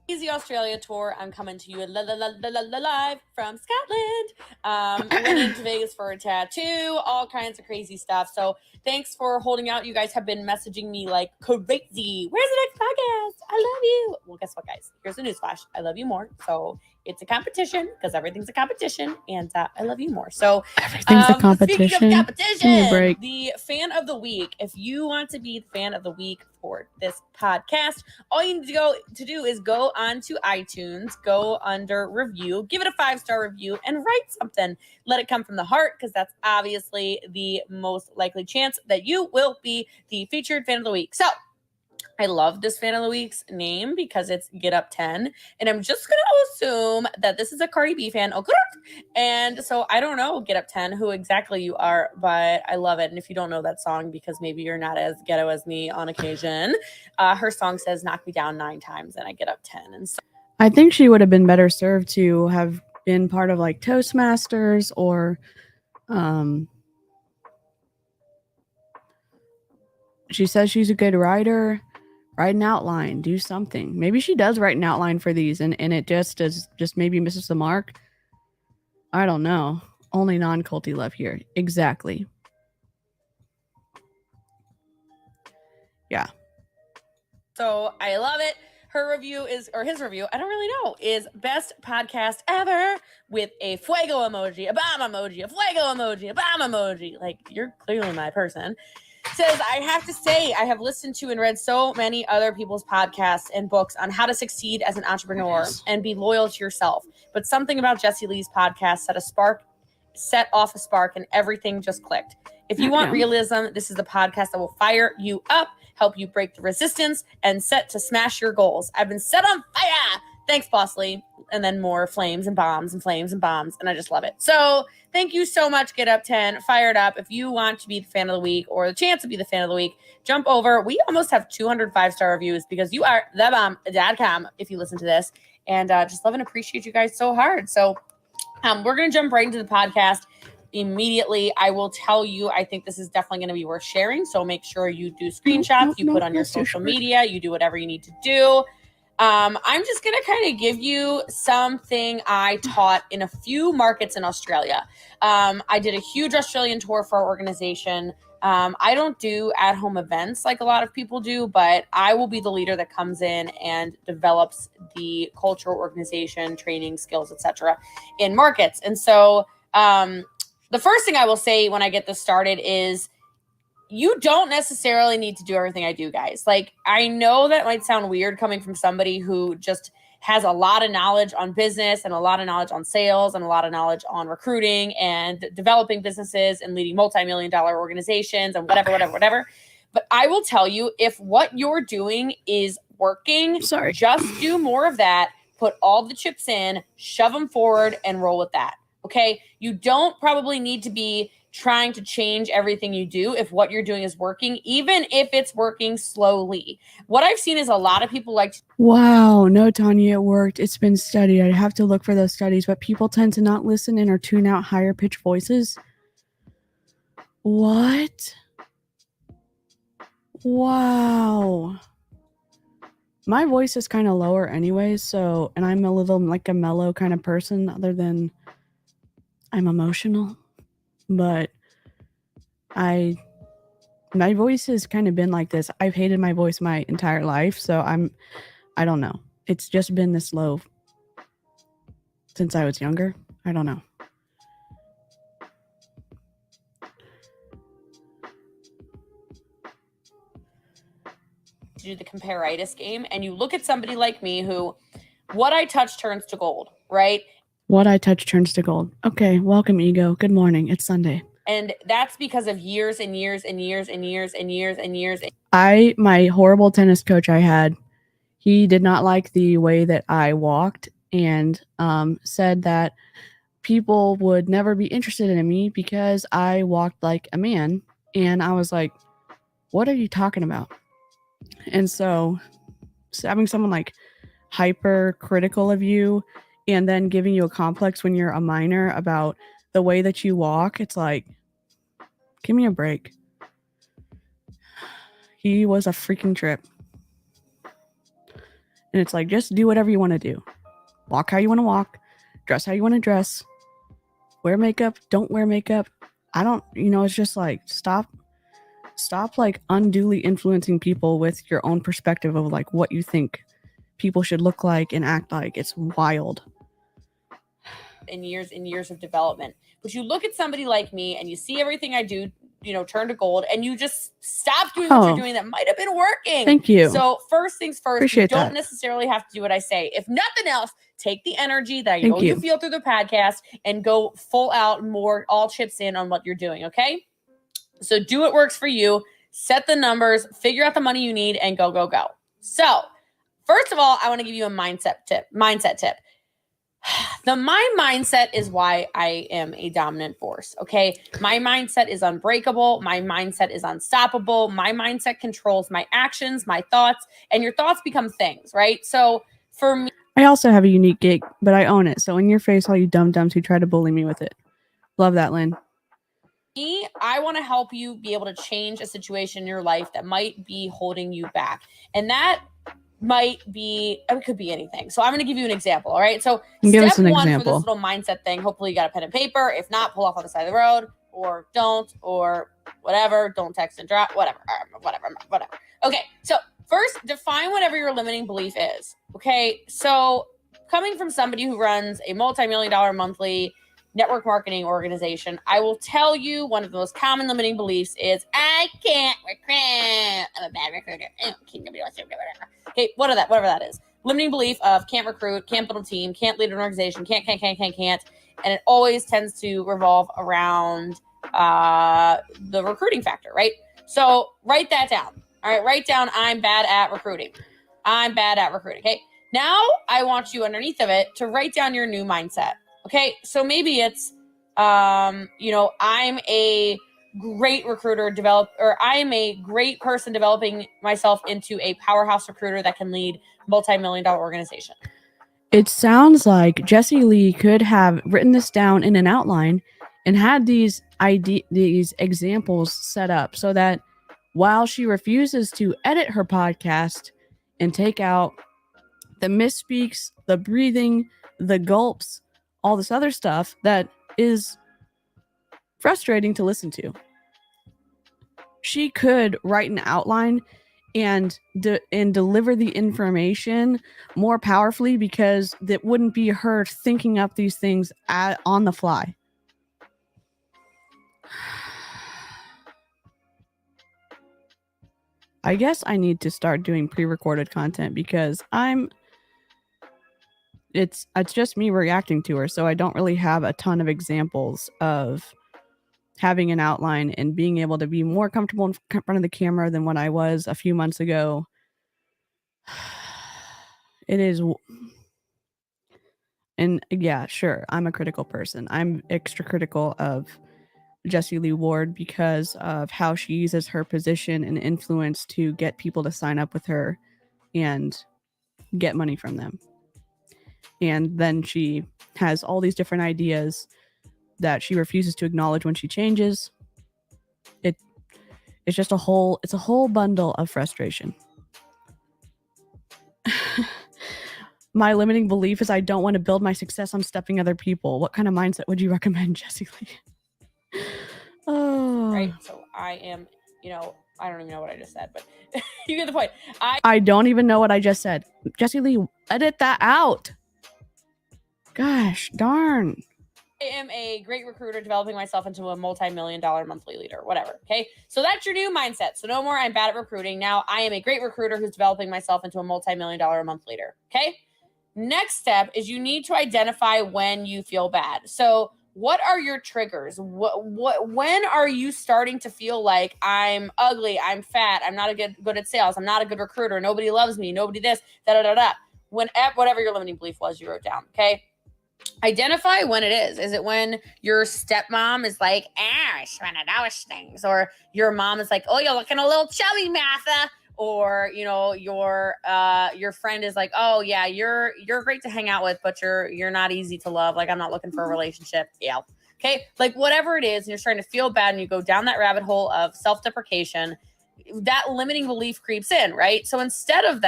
Easy Australia tour. I'm coming to you live from Scotland. I went into Vegas for a tattoo, all kinds of crazy stuff. So thanks for holding out. You guys have been messaging me like crazy. Where's the next podcast? I love you. Well, guess what, guys? Here's the newsflash. I love you more. So it's a competition because everything's a competition, and I love you more. So Everything's a competition. Speaking of competition, Give me a break. the fan of the week. If you want to be the fan of the week for this podcast, all you need to do is go onto iTunes, go under review, give it a 5-star review, and write something. Let it come from the heart, because that's obviously the most likely chance that you will be the featured fan of the week. So I love this fan of the week's name because it's Get Up 10. And I'm just going to assume that this is a Cardi B fan. Okay. And so I don't know, Get Up 10, who exactly you are, but I love it. And if you don't know that song, because maybe you're not as ghetto as me on occasion, her song says, knock me down 9 times and I get up 10. And so I think she would have been better served to have been part of like Toastmasters or she says she's a good writer. Write an outline, do something. Maybe she does write an outline for these and it just maybe misses the mark. I don't know. Only non-culty love here. Exactly. Yeah. So I love it. Her review is, or his review, I don't really know, is best podcast ever with a fuego emoji, a bomb emoji, a fuego emoji, a bomb emoji. Like, you're clearly my person. Says, I have to say, I have listened to and read so many other people's podcasts and books on how to succeed as an entrepreneur and be loyal to yourself. But something about Jessie Lee's podcast set off a spark, and everything just clicked. If you want realism, this is the podcast that will fire you up, help you break the resistance, and set to smash your goals. I've been set on fire. Thanks, Boss Lee. And then more flames and bombs and flames and bombs. And I just love it. So thank you so much, Get Up 10. Fired up. If you want to be the fan of the week or the chance to be the fan of the week, jump over. We almost have 200 5-star reviews because you are thebomb.com if you listen to this. And just love and appreciate you guys so hard. So we're going to jump right into the podcast immediately. I will tell you, I think this is definitely going to be worth sharing. So make sure you do screenshots, you put on your social media, you do whatever you need to do. I'm just going to kind of give you something I taught in a few markets in Australia. I did a huge Australian tour for our organization. I don't do at-home events like a lot of people do, but I will be the leader that comes in and develops the culture, organization, training, skills, etc. in markets. And so the first thing I will say when I get this started is you don't necessarily need to do everything I do, guys. Like, I know that might sound weird coming from somebody who just has a lot of knowledge on business and a lot of knowledge on sales and a lot of knowledge on recruiting and developing businesses and leading multi-million-dollar organizations and whatever. But I will tell you, if what you're doing is working, just do more of that, put all the chips in, shove them forward, and roll with that. Okay? You don't probably need to be trying to change everything you do if what you're doing is working, even if it's working slowly. What I've seen is a lot of people like... Wow, no, Tanya, it worked. It's been studied. I have to look for those studies, but people tend to not listen and or tune out higher pitched voices. What? Wow. My voice is kind of lower anyways, so, and I'm a little like a mellow kind of person other than I'm emotional, but my voice has kind of been like this. I've hated my voice my entire life, so I don't know. It's just been this low since I was younger. I don't know. To do the compare-itis game, and you look at somebody like me who, what I touch turns to gold, right? What I touch turns to gold. Okay, welcome, ego. Good morning. It's Sunday. And that's because of years and years and years and years and years and years. My horrible tennis coach I had, he did not like the way that I walked and said that people would never be interested in me because I walked like a man. And I was like, what are you talking about? And so having someone like hyper critical of you and then giving you a complex when you're a minor about the way that you walk, it's like, give me a break. He was a freaking trip. And it's like, just do whatever you want to do. Walk how you want to walk. Dress how you want to dress. Wear makeup. Don't wear makeup. It's just like, stop like unduly influencing people with your own perspective of like what you think people should look like and act like. It's wild. And years of development. But you look at somebody like me and you see everything I do, turn to gold, and you just stop doing what you're doing that might have been working. Thank you. So first things first, Appreciate you don't that. necessarily have to do what I say. If nothing else, take the energy that you feel through the podcast and go full out more, all chips in on what you're doing, okay? So do what works for you, set the numbers, figure out the money you need, and go, go, go. So first of all, I want to give you a mindset tip. My mindset is why I am a dominant force, okay? My mindset is unbreakable. My mindset is unstoppable. My mindset controls my actions, my thoughts, and your thoughts become things, right? So for me, I also have a unique gig, but I own it. So in your face, all you dum-dums who try to bully me with it. Love that, Lynn. I want to help you be able to change a situation in your life that might be holding you back. And that might be, it could be anything. So I'm going to give you an example. All right. So step one for this little mindset thing, hopefully you got a pen and paper. If not, pull off on the side of the road or don't, or whatever. Don't text and drop, whatever. Okay. So first, define whatever your limiting belief is. Okay. So coming from somebody who runs a multi-million-dollar monthly network marketing organization, I will tell you one of the most common limiting beliefs is I can't recruit. I'm a bad recruiter. Okay, whatever that is. Limiting belief of can't recruit, can't build a team, can't lead an organization, can't. And it always tends to revolve around the recruiting factor, right? So write that down. All right, write down I'm bad at recruiting. Okay, now I want you underneath of it to write down your new mindset. Okay, so maybe it's, I'm a great recruiter I am a great person developing myself into a powerhouse recruiter that can lead multi-million-dollar organization. It sounds like Jessie Lee could have written this down in an outline and had these examples set up so that while she refuses to edit her podcast and take out the misspeaks, the breathing, the gulps, all this other stuff that is frustrating to listen to, she could write an outline and deliver the information more powerfully because that wouldn't be her thinking up these things on the fly. I guess I need to start doing pre-recorded content because it's just me reacting to her, so I don't really have a ton of examples of having an outline and being able to be more comfortable in front of the camera than what I was a few months ago. It is, and yeah, sure, I'm a critical person. I'm extra critical of Jessie Lee Ward because of how she uses her position and influence to get people to sign up with her and get money from them. And then she has all these different ideas that she refuses to acknowledge when she changes. It's just a whole bundle of frustration. My limiting belief is I don't want to build my success on stepping other people. What kind of mindset would you recommend, Jessie Lee? Oh. Right. So I am, I don't even know what I just said, but you get the point. I don't even know what I just said. Jessie Lee, edit that out. Gosh, darn. I am a great recruiter developing myself into a multi-million-dollar monthly leader, whatever. Okay. So that's your new mindset. So no more I'm bad at recruiting. Now I am a great recruiter who's developing myself into a multi-million-dollar a month leader. Okay. Next step is you need to identify when you feel bad. So what are your triggers? When are you starting to feel like I'm ugly, I'm fat, I'm not good at sales, I'm not a good recruiter, nobody loves me, nobody this, whatever your limiting belief was you wrote down, okay? Identify when it is. Is it when your stepmom is like, it's one of those things? Or your mom is like, oh, you're looking a little chubby, Martha. Or, your friend is like, oh yeah, you're great to hang out with, but you're not easy to love. Like, I'm not looking for a relationship. Yeah. Okay. Like whatever it is, and you're starting to feel bad and you go down that rabbit hole of self-deprecation, that limiting belief creeps in, right? So instead of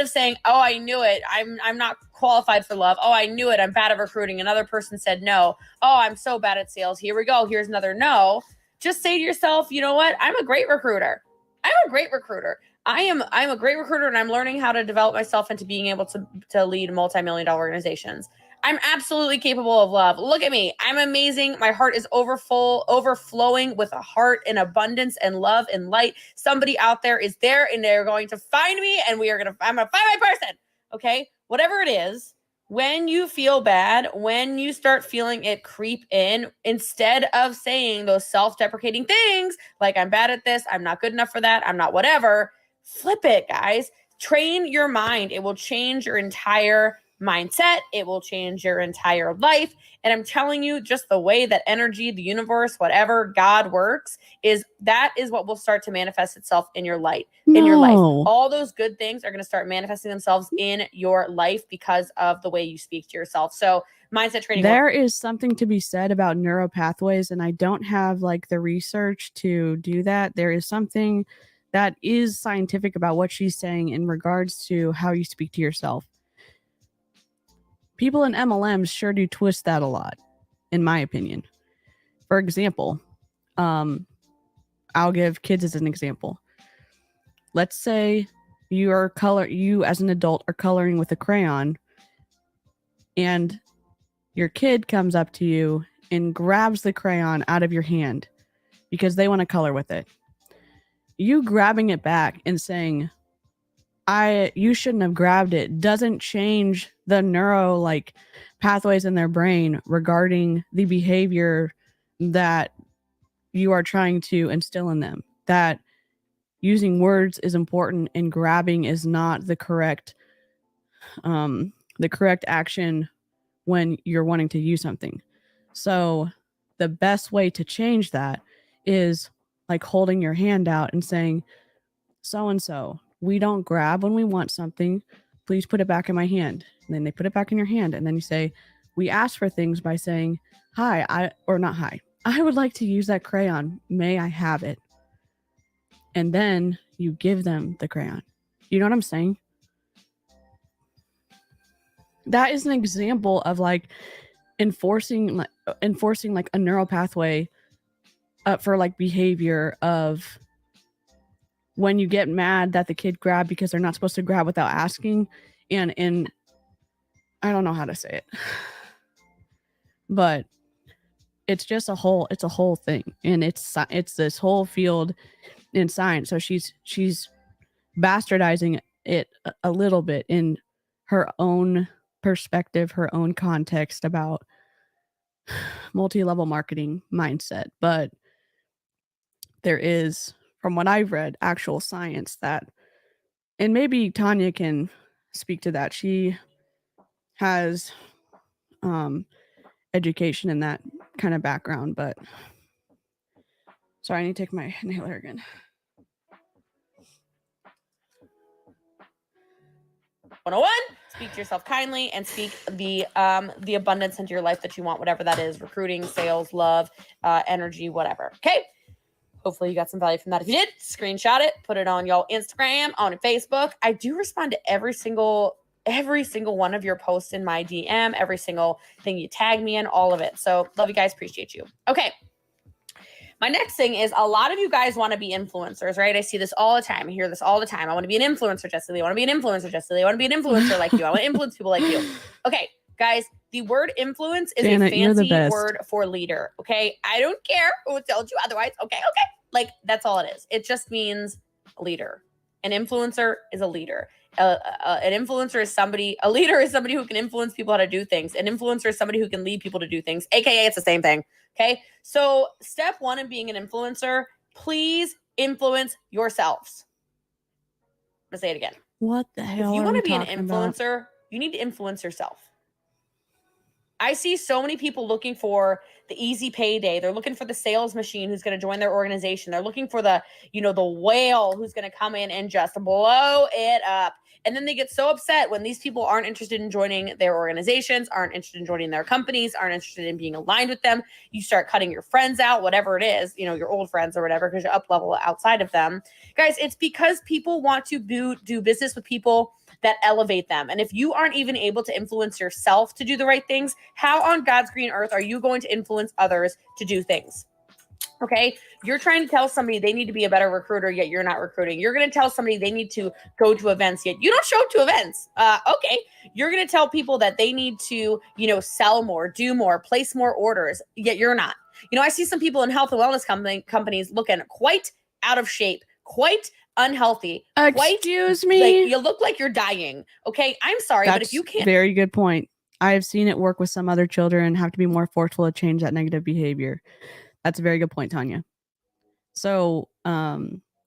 saying, oh, I knew it, I'm not qualified for love. Oh, I knew it, I'm bad at recruiting. Another person said no. Oh, I'm so bad at sales. Here we go. Here's another no. Just say to yourself, you know what? I'm a great recruiter. I'm a great recruiter. I'm a great recruiter, and I'm learning how to develop myself into being able to lead multi-million-dollar organizations. I'm absolutely capable of love. Look at me. I'm amazing. My heart is overflowing with a heart and abundance and love and light. Somebody out there is there, and they're going to find me, and I'm going to find my person. Okay? Whatever it is, when you feel bad, when you start feeling it creep in, instead of saying those self-deprecating things like I'm bad at this, I'm not good enough for that, I'm not whatever, flip it, guys. Train your mind. It will change your entire mindset. It will change your entire life. And I'm telling you, just the way that energy, the universe, whatever, God works, that is what will start to manifest itself in your life. In your life. All those good things are going to start manifesting themselves in your life because of the way you speak to yourself. So mindset training. There is something to be said about neural pathways, and I don't have like the research to do that. There is something that is scientific about what she's saying in regards to how you speak to yourself. People in MLMs sure do twist that a lot, in my opinion. For example, I'll give kids as an example. Let's say you as an adult are coloring with a crayon, and your kid comes up to you and grabs the crayon out of your hand because they want to color with it. You grabbing it back and saying, you shouldn't have grabbed it, doesn't change the neuro pathways in their brain regarding the behavior that you are trying to instill in them. That using words is important and grabbing is not the correct action when you're wanting to use something. So the best way to change that is like holding your hand out and saying, so-and-so, we don't grab when we want something. Please put it back in my hand. And then they put it back in your hand. And then you say, we ask for things by saying, I would like to use that crayon. May I have it? And then you give them the crayon. You know what I'm saying? That is an example of enforcing a neural pathway for behavior of when you get mad that the kid grabbed because they're not supposed to grab without asking. And I don't know how to say it, but it's just a whole thing. And it's this whole field in science. So she's bastardizing it a little bit in her own perspective, her own context about multi-level marketing mindset. But there is, from what I've read, actual science that, and maybe Tanya can speak to that. She has education in that kind of background, but sorry, I need to take my inhaler again. 101, speak to yourself kindly and speak the abundance into your life that you want, whatever that is, recruiting, sales, love, energy, whatever. Okay. Hopefully you got some value from that. If you did, screenshot it, put it on y'all Instagram, on Facebook. I do respond to every single one of your posts in my DM, every single thing you tag me in, all of it. So love you guys, appreciate you. Okay. My next thing is a lot of you guys want to be influencers, right? I see this all the time. I hear this all the time. I want to be an influencer, Jessie Lee. I want to be an influencer, Jessie Lee. I want to be an influencer like you. I want to influence people like you. Okay, guys, the word influence is Janet, a you're the fancy best. word for leader, okay? I don't care who told you otherwise. Okay. Like, that's all it is. It just means leader. An influencer is a leader. An influencer is a leader is somebody who can influence people how to do things. An influencer is somebody who can lead people to do things, AKA it's the same thing. Okay. So step one in being an influencer, please influence yourselves. I'm going to say it again. What the hell? If you are want we to be an talking about? influencer, you need to influence yourself. I see so many people looking for the easy payday. They're looking for the sales machine who's going to join their organization. They're looking for the whale who's going to come in and just blow it up. And then they get so upset when these people aren't interested in joining their organizations, aren't interested in joining their companies, aren't interested in being aligned with them. You start cutting your friends out, whatever it is, your old friends or whatever, because you're up level outside of them. Guys, it's because people want to do business with people that elevate them. And if you aren't even able to influence yourself to do the right things, how on God's green earth are you going to influence others to do things? Okay. You're trying to tell somebody they need to be a better recruiter, yet you're not recruiting. You're going to tell somebody they need to go to events, yet you don't show up to events. Okay. You're going to tell people that they need to, sell more, do more, place more orders, yet you're not. I see some people in health and wellness companies looking quite out of shape, quite unhealthy. Excuse me. You look like you're dying. Okay. I'm sorry, but if you can't. Very good point. I have seen it work with some other children and have to be more forceful to change that negative behavior. That's a very good point, Tanya. So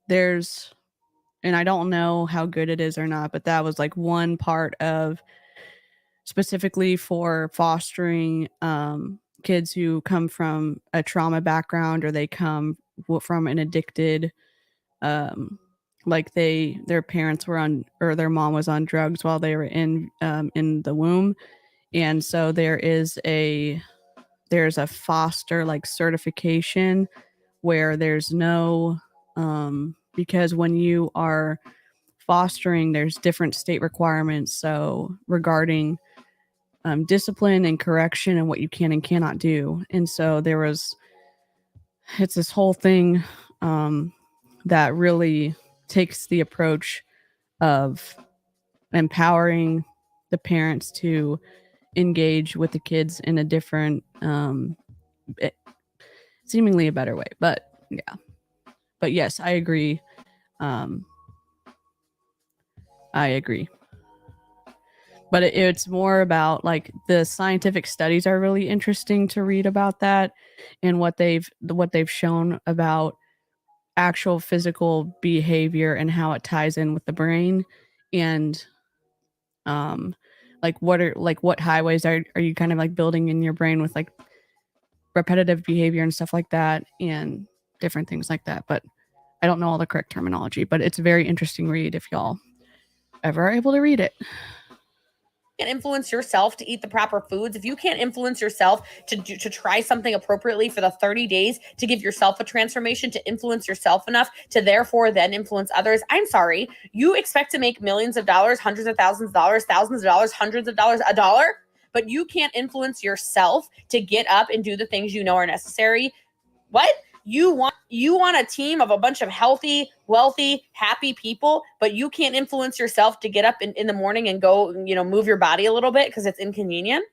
there's, and I don't know how good it is or not, but that was like one part of specifically for fostering kids who come from a trauma background or they come from an addicted, like their parents were on, or their mom was on drugs while they were in the womb. And so there's a foster like certification where there's no because when you are fostering, there's different state requirements. So regarding discipline and correction and what you can and cannot do. And so it's this whole thing that really takes the approach of empowering the parents to engage with the kids in a different seemingly a better way. But yes, I agree. But it's more about like the scientific studies are really interesting to read about that and what they've shown about actual physical behavior and how it ties in with the brain. And what highways are you kind of like building in your brain with like repetitive behavior and stuff like that and different things like that. But I don't know all the correct terminology, but it's a very interesting read if y'all ever are able to read it. Influence yourself to eat the proper foods, if you can't influence yourself to try something appropriately for the 30 days to give yourself a transformation, to influence yourself enough to therefore then influence others, I'm sorry, you expect to make millions of dollars, hundreds of thousands of dollars, thousands of dollars, hundreds of dollars, a dollar, but you can't influence yourself to get up and do the things you know are necessary. What? You want a team of a bunch of healthy, wealthy, happy people, but you can't influence yourself to get up in the morning and go, move your body a little bit because it's inconvenient.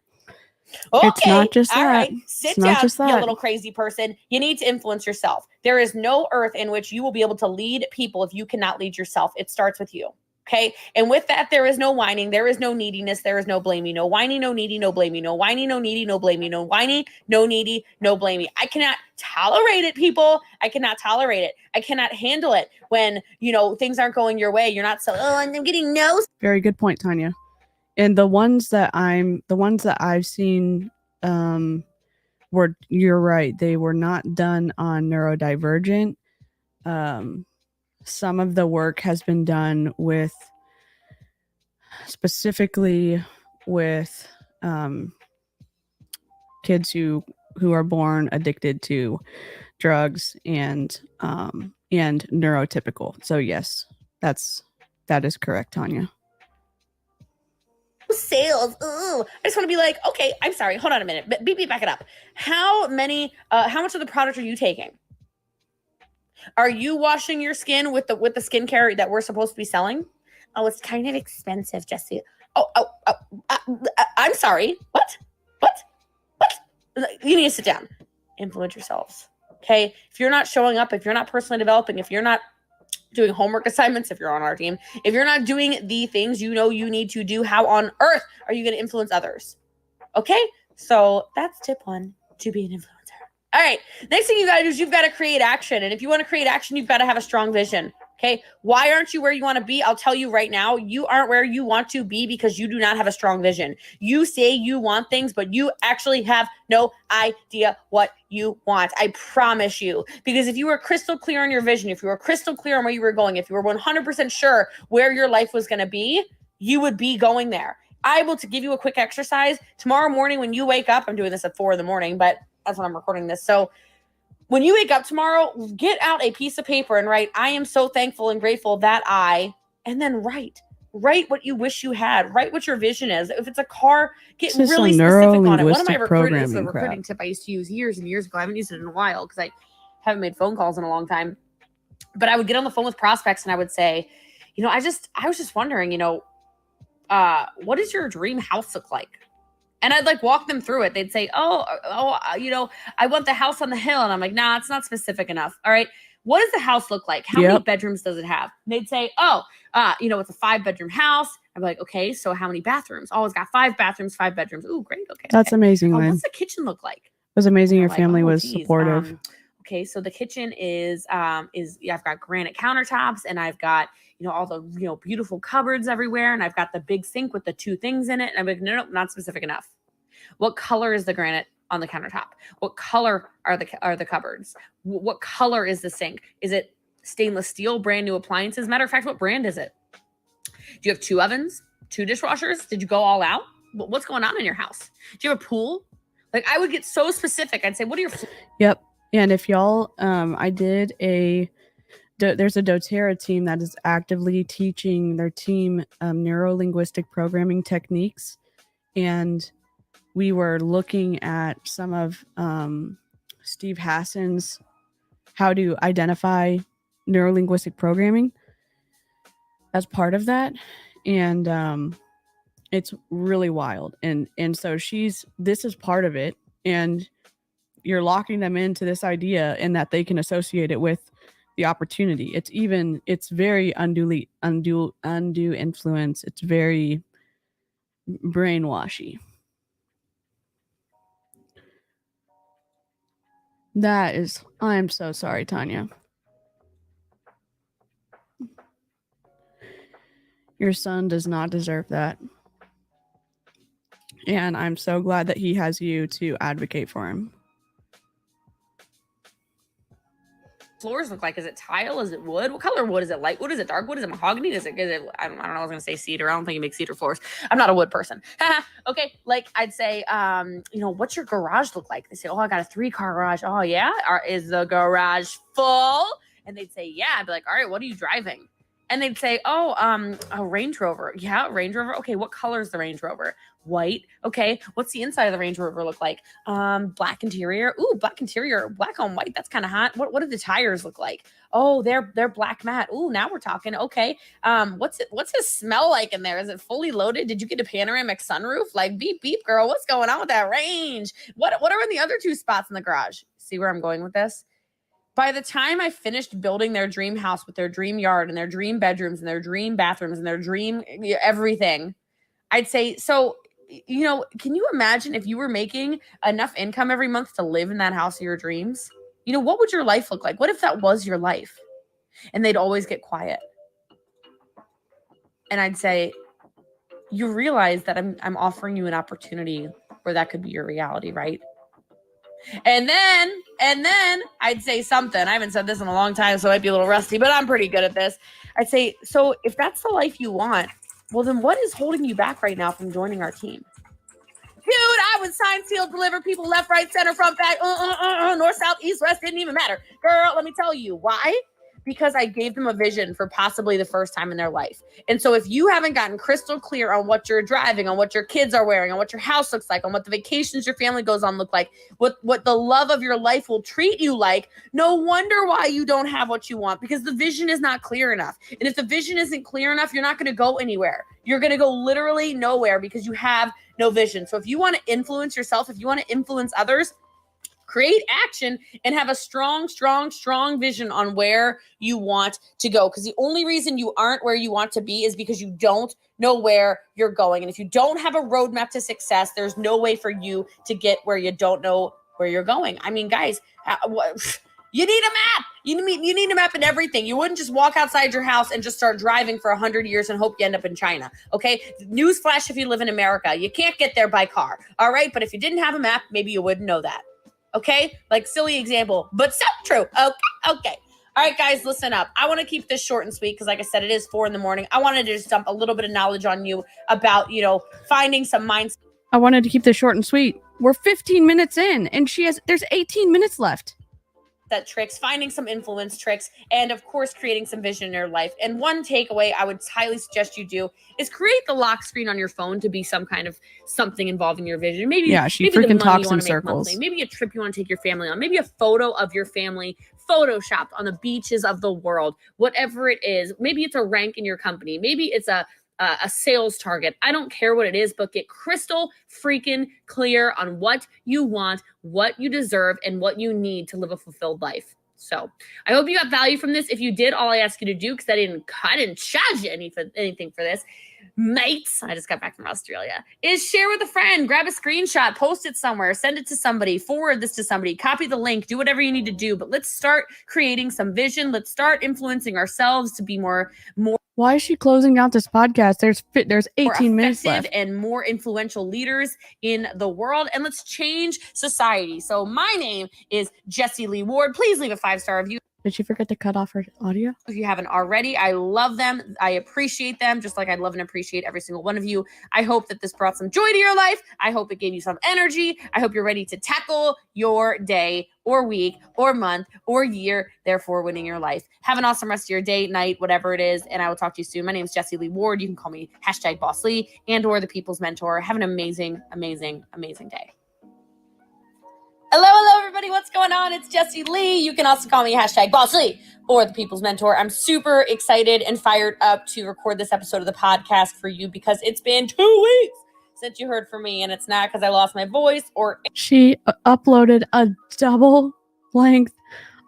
Okay, it's not just all that. right. Sit down, you little crazy person. You need to influence yourself. There is no earth in which you will be able to lead people if you cannot lead yourself. It starts with you. Okay. And with that, there is no whining. There is no neediness. There is no blaming. No whiny, no needy, no blaming. No whiny, no needy, no blaming. No whiny, no needy, no blaming. I cannot tolerate it, people. I cannot tolerate it. I cannot handle it when, things aren't going your way. You're not so, I'm getting no. Very good point, Tanya. And the ones that I've seen you're right. They were not done on neurodivergent. Some of the work has been done with specifically with kids who are born addicted to drugs, and neurotypical. So yes, that is correct, Tanya. Sales. Ooh. I just want to be like, okay, I'm sorry. Hold on a minute. Beep, back it up. How much of the product are you taking? Are you washing your skin with the skincare that we're supposed to be selling? Oh, it's kind of expensive, Jessie. I'm sorry. What? You need to sit down. Influence yourselves. Okay? If you're not showing up, if you're not personally developing, if you're not doing homework assignments, if you're on our team, if you're not doing the things you know you need to do, how on earth are you going to influence others? Okay? So that's tip 1, to be an influencer. All right. Next thing you got to do is you've got to create action. And if you want to create action, you've got to have a strong vision. Okay. Why aren't you where you want to be? I'll tell you right now, you aren't where you want to be because you do not have a strong vision. You say you want things, but you actually have no idea what you want. I promise you. Because if you were crystal clear on your vision, if you were crystal clear on where you were going, if you were 100% sure where your life was going to be, you would be going there. I will to give you a quick exercise tomorrow morning when you wake up. I'm doing this at 4 a.m, but that's when I'm recording this. So when you wake up tomorrow, get out a piece of paper and write, I am so thankful and grateful that and then write what you wish you had. Write what your vision is. If it's a car, get really specific on it. One of my recruiting tip I used to use years and years ago. I haven't used it in a while because I haven't made phone calls in a long time. But I would get on the phone with prospects and I would say, I was just wondering, what does your dream house look like? And I'd like walk them through it. They'd say, I want the house on the hill. And I'm like, nah, it's not specific enough. All right. What does the house look like? How many bedrooms does it have? And they'd say, it's a 5-bedroom house. I'm like, okay, so how many bathrooms? Oh, it's got 5 bathrooms, 5 bedrooms. Ooh, great. Okay. That's amazing, Lynn. What's the kitchen look like? It was amazing. Your family was supportive. Okay. So the kitchen is I've got granite countertops and I've got, all the, beautiful cupboards everywhere. And I've got the big sink with the 2 things in it. And I'm like, no, not specific enough. What color is the granite on the countertop? What color are the cupboards? What color is the sink? Is it stainless steel, brand new appliances? Matter of fact, what brand is it? Do you have 2 ovens, 2 dishwashers? Did you go all out? What's going on in your house? Do you have a pool? Like I would get so specific. I'd say, what are your... Yep. And if y'all, there's a doTERRA team that is actively teaching their team neuro-linguistic programming techniques. And we were looking at some of Steve Hassan's how to identify neuro-linguistic programming as part of that. And it's really wild. And so this is part of it. And you're locking them into this idea and that they can associate it with the opportunity. It's very undue influence. It's very brainwashy. I'm so sorry, Tanya. Your son does not deserve that. And I'm so glad that he has you to advocate for him. Floors look like? Is it tile? Is it wood? What color wood is it? Light wood? Is it dark wood? Is it mahogany? Is it I don't know. I was gonna say cedar. I don't think you make cedar floors. I'm not a wood person. Okay. Like I'd say, what's your garage look like? They say, oh, I got a 3-car garage. Oh yeah. Is the garage full? And they'd say, yeah. I'd be like, all right, what are you driving? And they'd say, oh, a Range Rover. Yeah, Range Rover. Okay, what color is the Range Rover? White. Okay, what's the inside of the Range Rover look like? Black interior. Ooh, black interior, black on white. That's kind of hot. What do the tires look like? Oh, they're black matte. Ooh, now we're talking. Okay. What's it smell like in there? Is it fully loaded? Did you get a panoramic sunroof? Like beep beep, girl. What's going on with that range? What are in the other 2 spots in the garage? See where I'm going with this? By the time I finished building their dream house with their dream yard and their dream bedrooms and their dream bathrooms and their dream everything, I'd say, so, can you imagine if you were making enough income every month to live in that house of your dreams? What would your life look like? What if that was your life? And they'd always get quiet. And I'd say, you realize that I'm offering you an opportunity where that could be your reality, right? And then I'd say something. I haven't said this in a long time, so it might be a little rusty, but I'm pretty good at this. I'd say, so if that's the life you want, well, then what is holding you back right now from joining our team? Dude, I with signs, sealed, deliver, people left, right, center, front, back, north, south, east, west, didn't even matter. Girl, let me tell you. Why? Because I gave them a vision for possibly the first time in their life. And so if you haven't gotten crystal clear on what you're driving, on what your kids are wearing, on what your house looks like, on what the vacations your family goes on look like, what the love of your life will treat you like, no wonder why you don't have what you want, because the vision is not clear enough. And if the vision isn't clear enough, you're not going to go anywhere. You're going to go literally nowhere because you have no vision. So if you want to influence yourself, if you want to influence others, create action and have a strong vision on where you want to go. Because the only reason you aren't where you want to be is because you don't know where you're going. And if you don't have a roadmap to success, there's no way for you to get where you don't know where you're going. I mean, guys, you need a map. You need a map in everything. You wouldn't just walk outside your house and just start driving for 100 years and hope you end up in China. Okay. Newsflash, if you live in America, you can't get there by car. All right. But if you didn't have a map, maybe you wouldn't know that. Okay, like silly example, but so true. Okay. All right, guys, listen up. I want to keep this short and sweet because, like I said, it is 4 a.m. I wanted to just dump a little bit of knowledge on you about, finding some mindset. I wanted to keep this short and sweet. We're 15 minutes in, and there's 18 minutes left. Tricks, finding some influence tricks, and of course, creating some vision in your life. And one takeaway I would highly suggest you do is create the lock screen on your phone to be some kind of something involving your vision. Maybe she maybe freaking talks in circles. Monthly. Maybe a trip you want to take your family on. Maybe a photo of your family photoshopped on the beaches of the world. Whatever it is, maybe it's a rank in your company. Maybe it's a sales target. I don't care what it is, but get crystal freaking clear on what you want, what you deserve, and what you need to live a fulfilled life. So I hope you got value from this. If you did, all I ask you to do, because I didn't charge you anything for this, mates, I just got back from Australia, is share with a friend, grab a screenshot, post it somewhere, send it to somebody, forward this to somebody, copy the link, do whatever you need to do. But let's start creating some vision. Let's start influencing ourselves to be more. Why is she closing out this podcast? There's 18 minutes left. And more influential leaders in the world. And let's change society. So my name is Jessie Lee Ward. Please leave a 5-star review. Did she forget to cut off her audio? If you haven't already, I love them. I appreciate them, just like I love and appreciate every single one of you. I hope that this brought some joy to your life. I hope it gave you some energy. I hope you're ready to tackle your day or week or month or year, therefore winning your life. Have an awesome rest of your day, night, whatever it is, and I will talk to you soon. My name is Jessie Lee Ward. You can call me #BossLee and or the People's Mentor. Have an amazing, amazing, amazing day. Hello, everybody. What's going on? It's Jessie Lee. You can also call me #BossLee or the People's Mentor. I'm super excited and fired up to record this episode of the podcast for you because it's been 2 weeks since you heard from me, and it's not because I lost my voice or... She uploaded a double length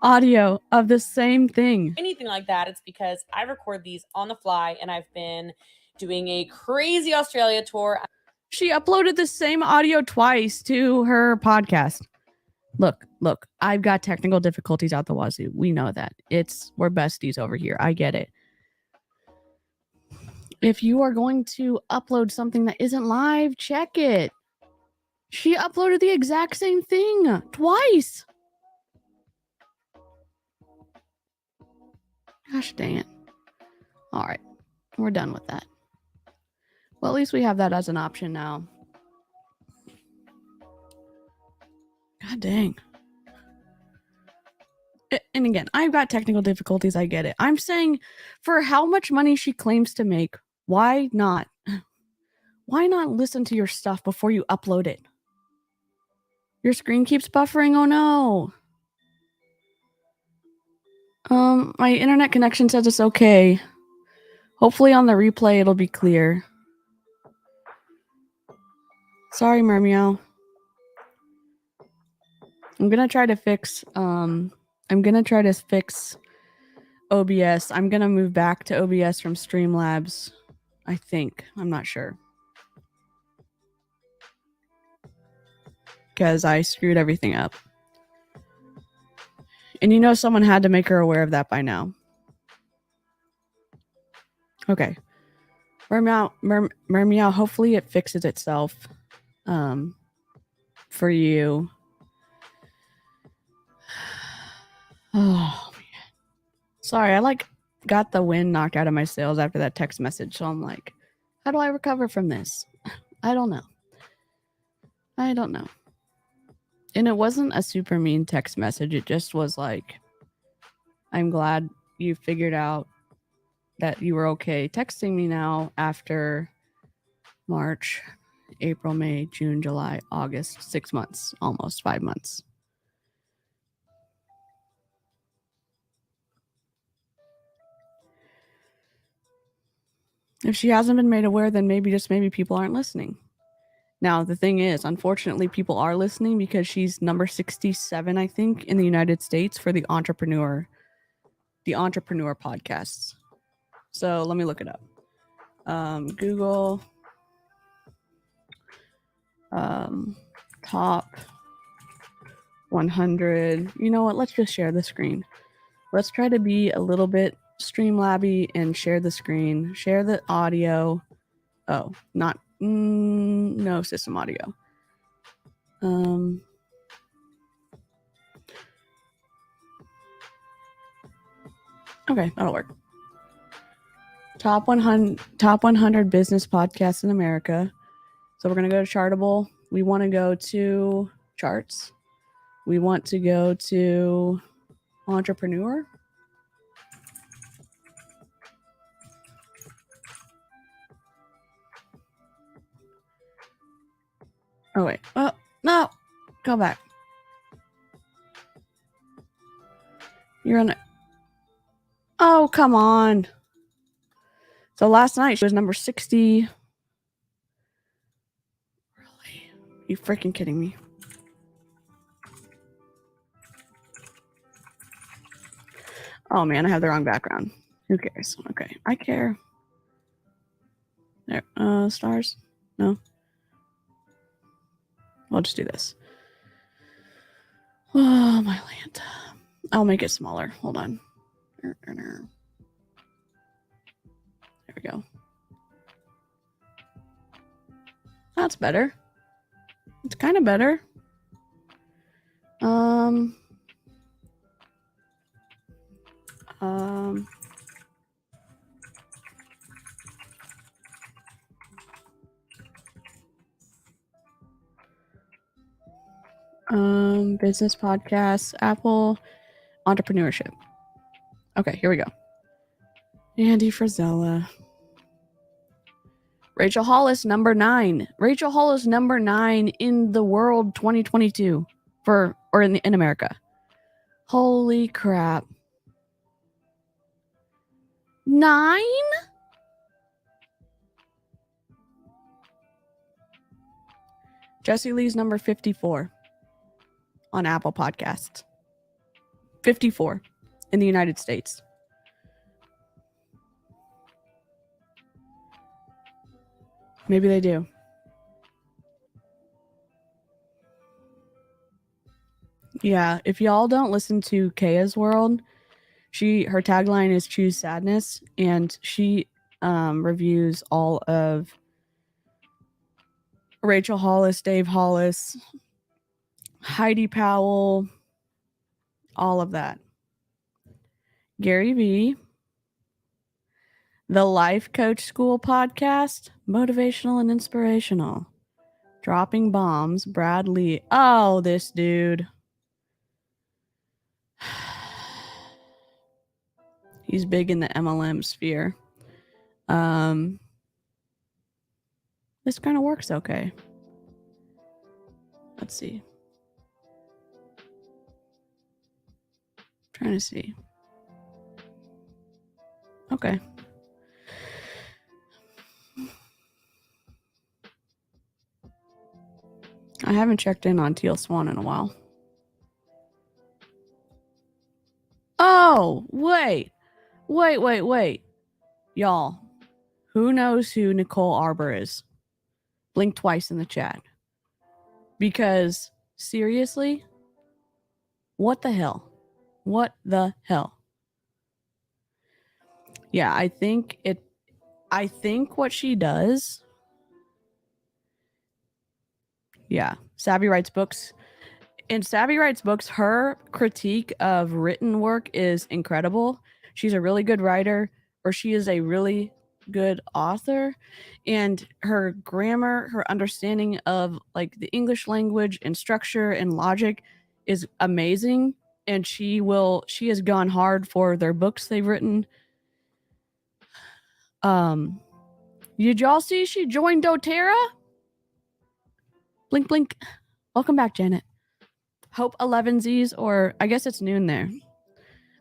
audio of the same thing. Anything like that. It's because I record these on the fly, and I've been doing a crazy Australia tour. She uploaded the same audio twice to her podcast. Look, I've got technical difficulties out the wazoo. We know that. We're besties over here. I get it. If you are going to upload something that isn't live, check it. She uploaded the exact same thing twice. Gosh dang it. All right. We're done with that. Well, at least we have that as an option now. God dang. And again, I've got technical difficulties. I get it. I'm saying for how much money she claims to make, why not? Why not listen to your stuff before you upload it? Your screen keeps buffering. Oh no. My internet connection says it's okay. Hopefully on the replay it'll be clear. Sorry, Mermeow. I'm gonna try to fix OBS. I'm gonna move back to OBS from Streamlabs. I think. I'm not sure. Because I screwed everything up. And someone had to make her aware of that by now. Okay. Mermeow, hopefully it fixes itself for you. Oh, man. Sorry, I got the wind knocked out of my sails after that text message. So I'm like, how do I recover from this? I don't know. I don't know. And it wasn't a super mean text message. It just was like, I'm glad you figured out that you were okay texting me now after March, April, May, June, July, August, 6 months, almost 5 months. If she hasn't been made aware, then maybe people aren't listening. Now, the thing is, unfortunately, people are listening because she's number 67, I think, in the United States for the entrepreneur podcasts. So let me look it up. Google top 100. You know what? Let's just share the screen. Let's try to be a little bit Streamlabby and share the screen. Share the audio. Oh, not no system audio. Okay, that'll work. Top 100 business podcasts in America. So we're gonna go to Chartable. We want to go to charts. We want to go to entrepreneur. Oh wait. Oh no, go back. You're on. Oh come on. So last night she was number 60. Really? You freaking kidding me? Oh man, I have the wrong background. Who cares? Okay, I care. There. Stars? No. I'll just do this. Oh my land. I'll make it smaller. Hold on. There we go. That's better. It's kind of better. Business podcasts, Apple, entrepreneurship. Okay, here we go. Andy Frisella. Rachel Hollis, number 9. Rachel Hollis, number 9 in the world 2022 in America. Holy crap. 9? Jessie Lee's number 54 on Apple Podcasts. 54 in the United States. Maybe they do. Yeah, if y'all don't listen to Kaya's World, her tagline is choose sadness, and she reviews all of Rachel Hollis, Dave Hollis, Heidi Powell, all of that. Gary Vee, the Life Coach School podcast, motivational and inspirational. Dropping Bombs, Brad Lee. Oh, this dude. He's big in the MLM sphere. This kind of works okay. Let's see. Trying to see. Okay. I haven't checked in on Teal Swan in a while. Oh, wait. Y'all, who knows who Nicole Arbor is? Blink twice in the chat. Because, seriously, what the hell? What the hell? Yeah, I think what she does. Yeah, Savvy Writes Books. In Savvy Writes Books, her critique of written work is incredible. She's a really good writer, or she is a really good author, and her grammar, her understanding of like the English language and structure and logic is amazing. And she has gone hard for their books they've written. Did y'all see she joined doTERRA? Blink, blink. Welcome back, Janet. Hope 𝐓𝐿𝐍s, or I guess it's noon there.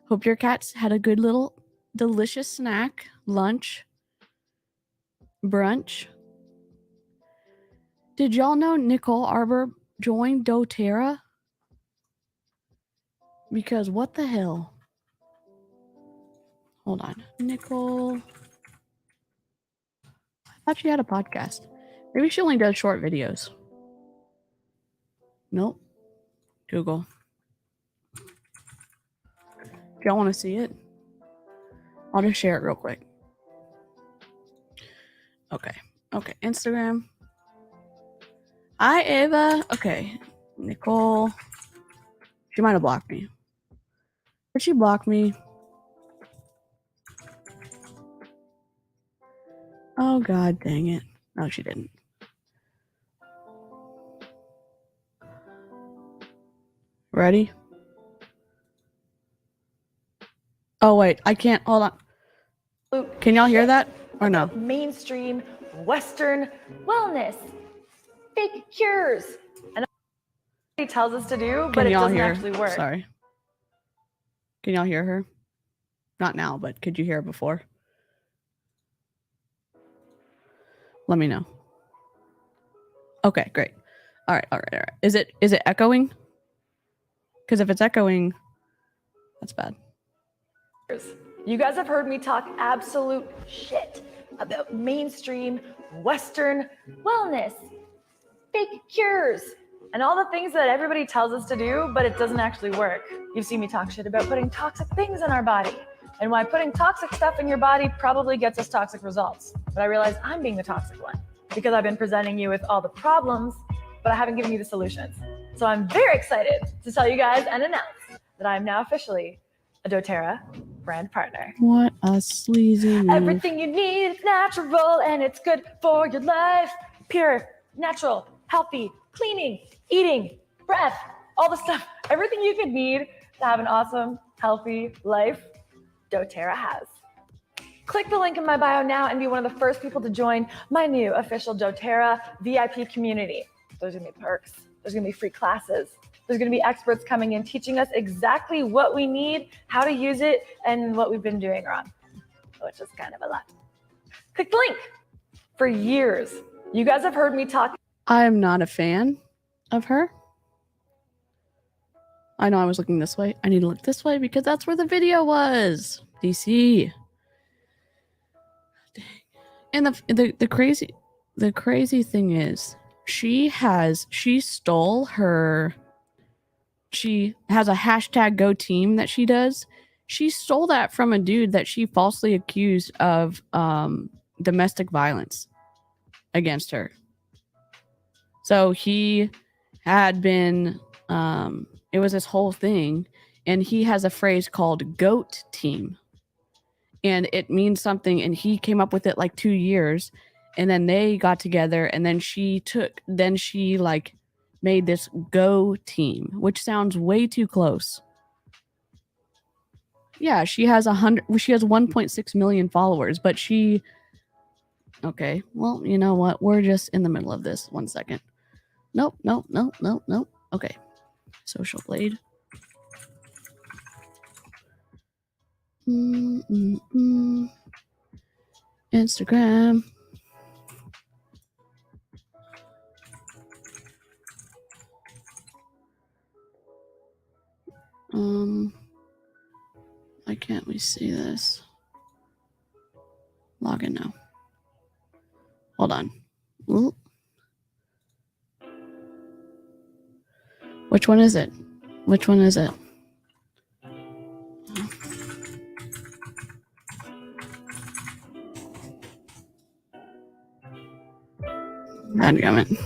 Hope your cats had a good little delicious snack, lunch, brunch. Did y'all know Nicole Arbor joined doTERRA? Because what the hell? Hold on. Nicole. I thought she had a podcast. Maybe she only does short videos. Nope. Google. Do y'all want to see it? I'll just share it real quick. Okay. Okay. Instagram. Hi, Ava. Okay. Nicole. She might have blocked me. Did she block me? Oh, God dang it. No, she didn't. Ready? Oh, wait. I can't. Hold on. Can y'all hear that? Or no? Mainstream Western wellness. Fake cures. And he tells us to do, but it doesn't actually work. Sorry. Can y'all hear her? Not now, but could you hear her before? Let me know. Okay, great. All right. Is it echoing? Because if it's echoing, that's bad. You guys have heard me talk absolute shit about mainstream Western wellness, fake cures, and all the things that everybody tells us to do, but it doesn't actually work. You've seen me talk shit about putting toxic things in our body and why putting toxic stuff in your body probably gets us toxic results. But I realize I'm being the toxic one because I've been presenting you with all the problems, but I haven't given you the solutions. So I'm very excited to tell you guys and announce that I'm now officially a doTERRA brand partner. What a sleazy move. Everything you need is natural and it's good for your life. Pure, natural, healthy, cleaning, eating, breath, all the stuff, everything you could need to have an awesome, healthy life, doTERRA has. Click the link in my bio now and be one of the first people to join my new official doTERRA VIP community. There's gonna be perks, there's gonna be free classes, there's gonna be experts coming in teaching us exactly what we need, how to use it, and what we've been doing wrong, which is kind of a lot. Click the link. For years, you guys have heard me talk. I am not a fan of her. I know I was looking this way. I need to look this way because that's where the video was. DeeCee. And the crazy thing is she has a hashtag Go Team that she does. She stole that from a dude that she falsely accused of domestic violence against her. So he had been, it was this whole thing, and he has a phrase called GOAT Team. And it means something, and he came up with it like 2 years, and then they got together, and then she like made this Go Team, which sounds way too close. Yeah, she has 1.6 million followers, but okay, well, you know what? We're just in the middle of this. 1 second. Nope. Okay. Social Blade. Instagram. Why can't we see this? Log in now. Hold on. Ooh. Which one is it? Dadgummit.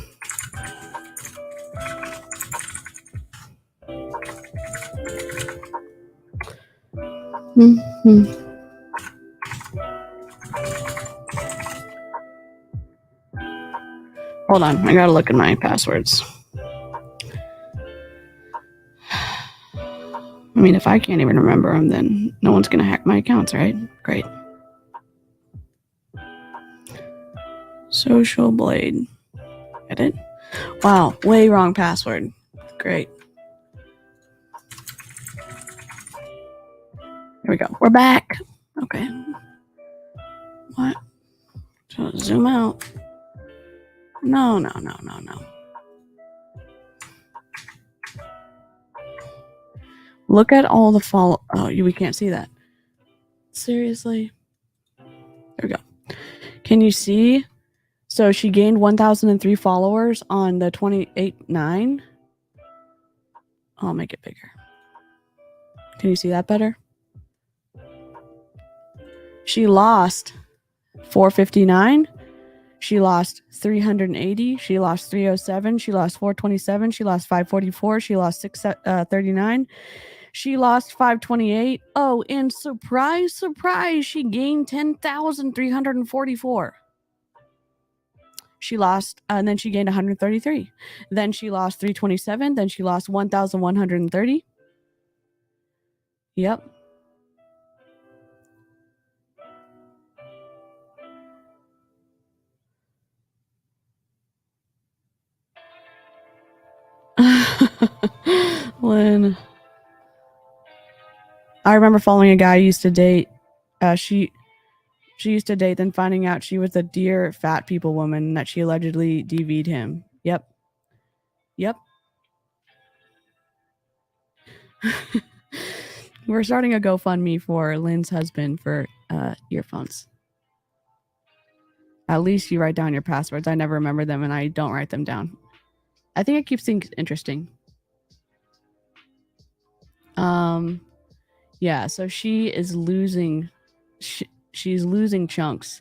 Hold on. I gotta look at my passwords. I mean, if I can't even remember them, then no one's gonna hack my accounts, right? Great. Social Blade. Edit. Wow, way wrong password. Great. Here we go. We're back. Okay. What? So zoom out. No. Look at all the follow. Oh, we can't see that. Seriously? There we go. Can you see? So she gained 1,003 followers on the 28/9. I'll make it bigger. Can you see that better? She lost 459. She lost 380. She lost 307. She lost 427. She lost 544. She lost 639. She lost 528. Oh, and surprise, surprise, she gained 10,344. She lost, and then she gained 133. Then she lost 327. Then she lost 1,130. Yep. When I remember following a guy I used to date, she used to date, then finding out she was a dear fat people woman and that she allegedly DV'd him. Yep. We're starting a GoFundMe for Lynn's husband for earphones. At least you write down your passwords. I never remember them and I don't write them down. I think it keeps things interesting. Yeah, so she is losing she's losing chunks,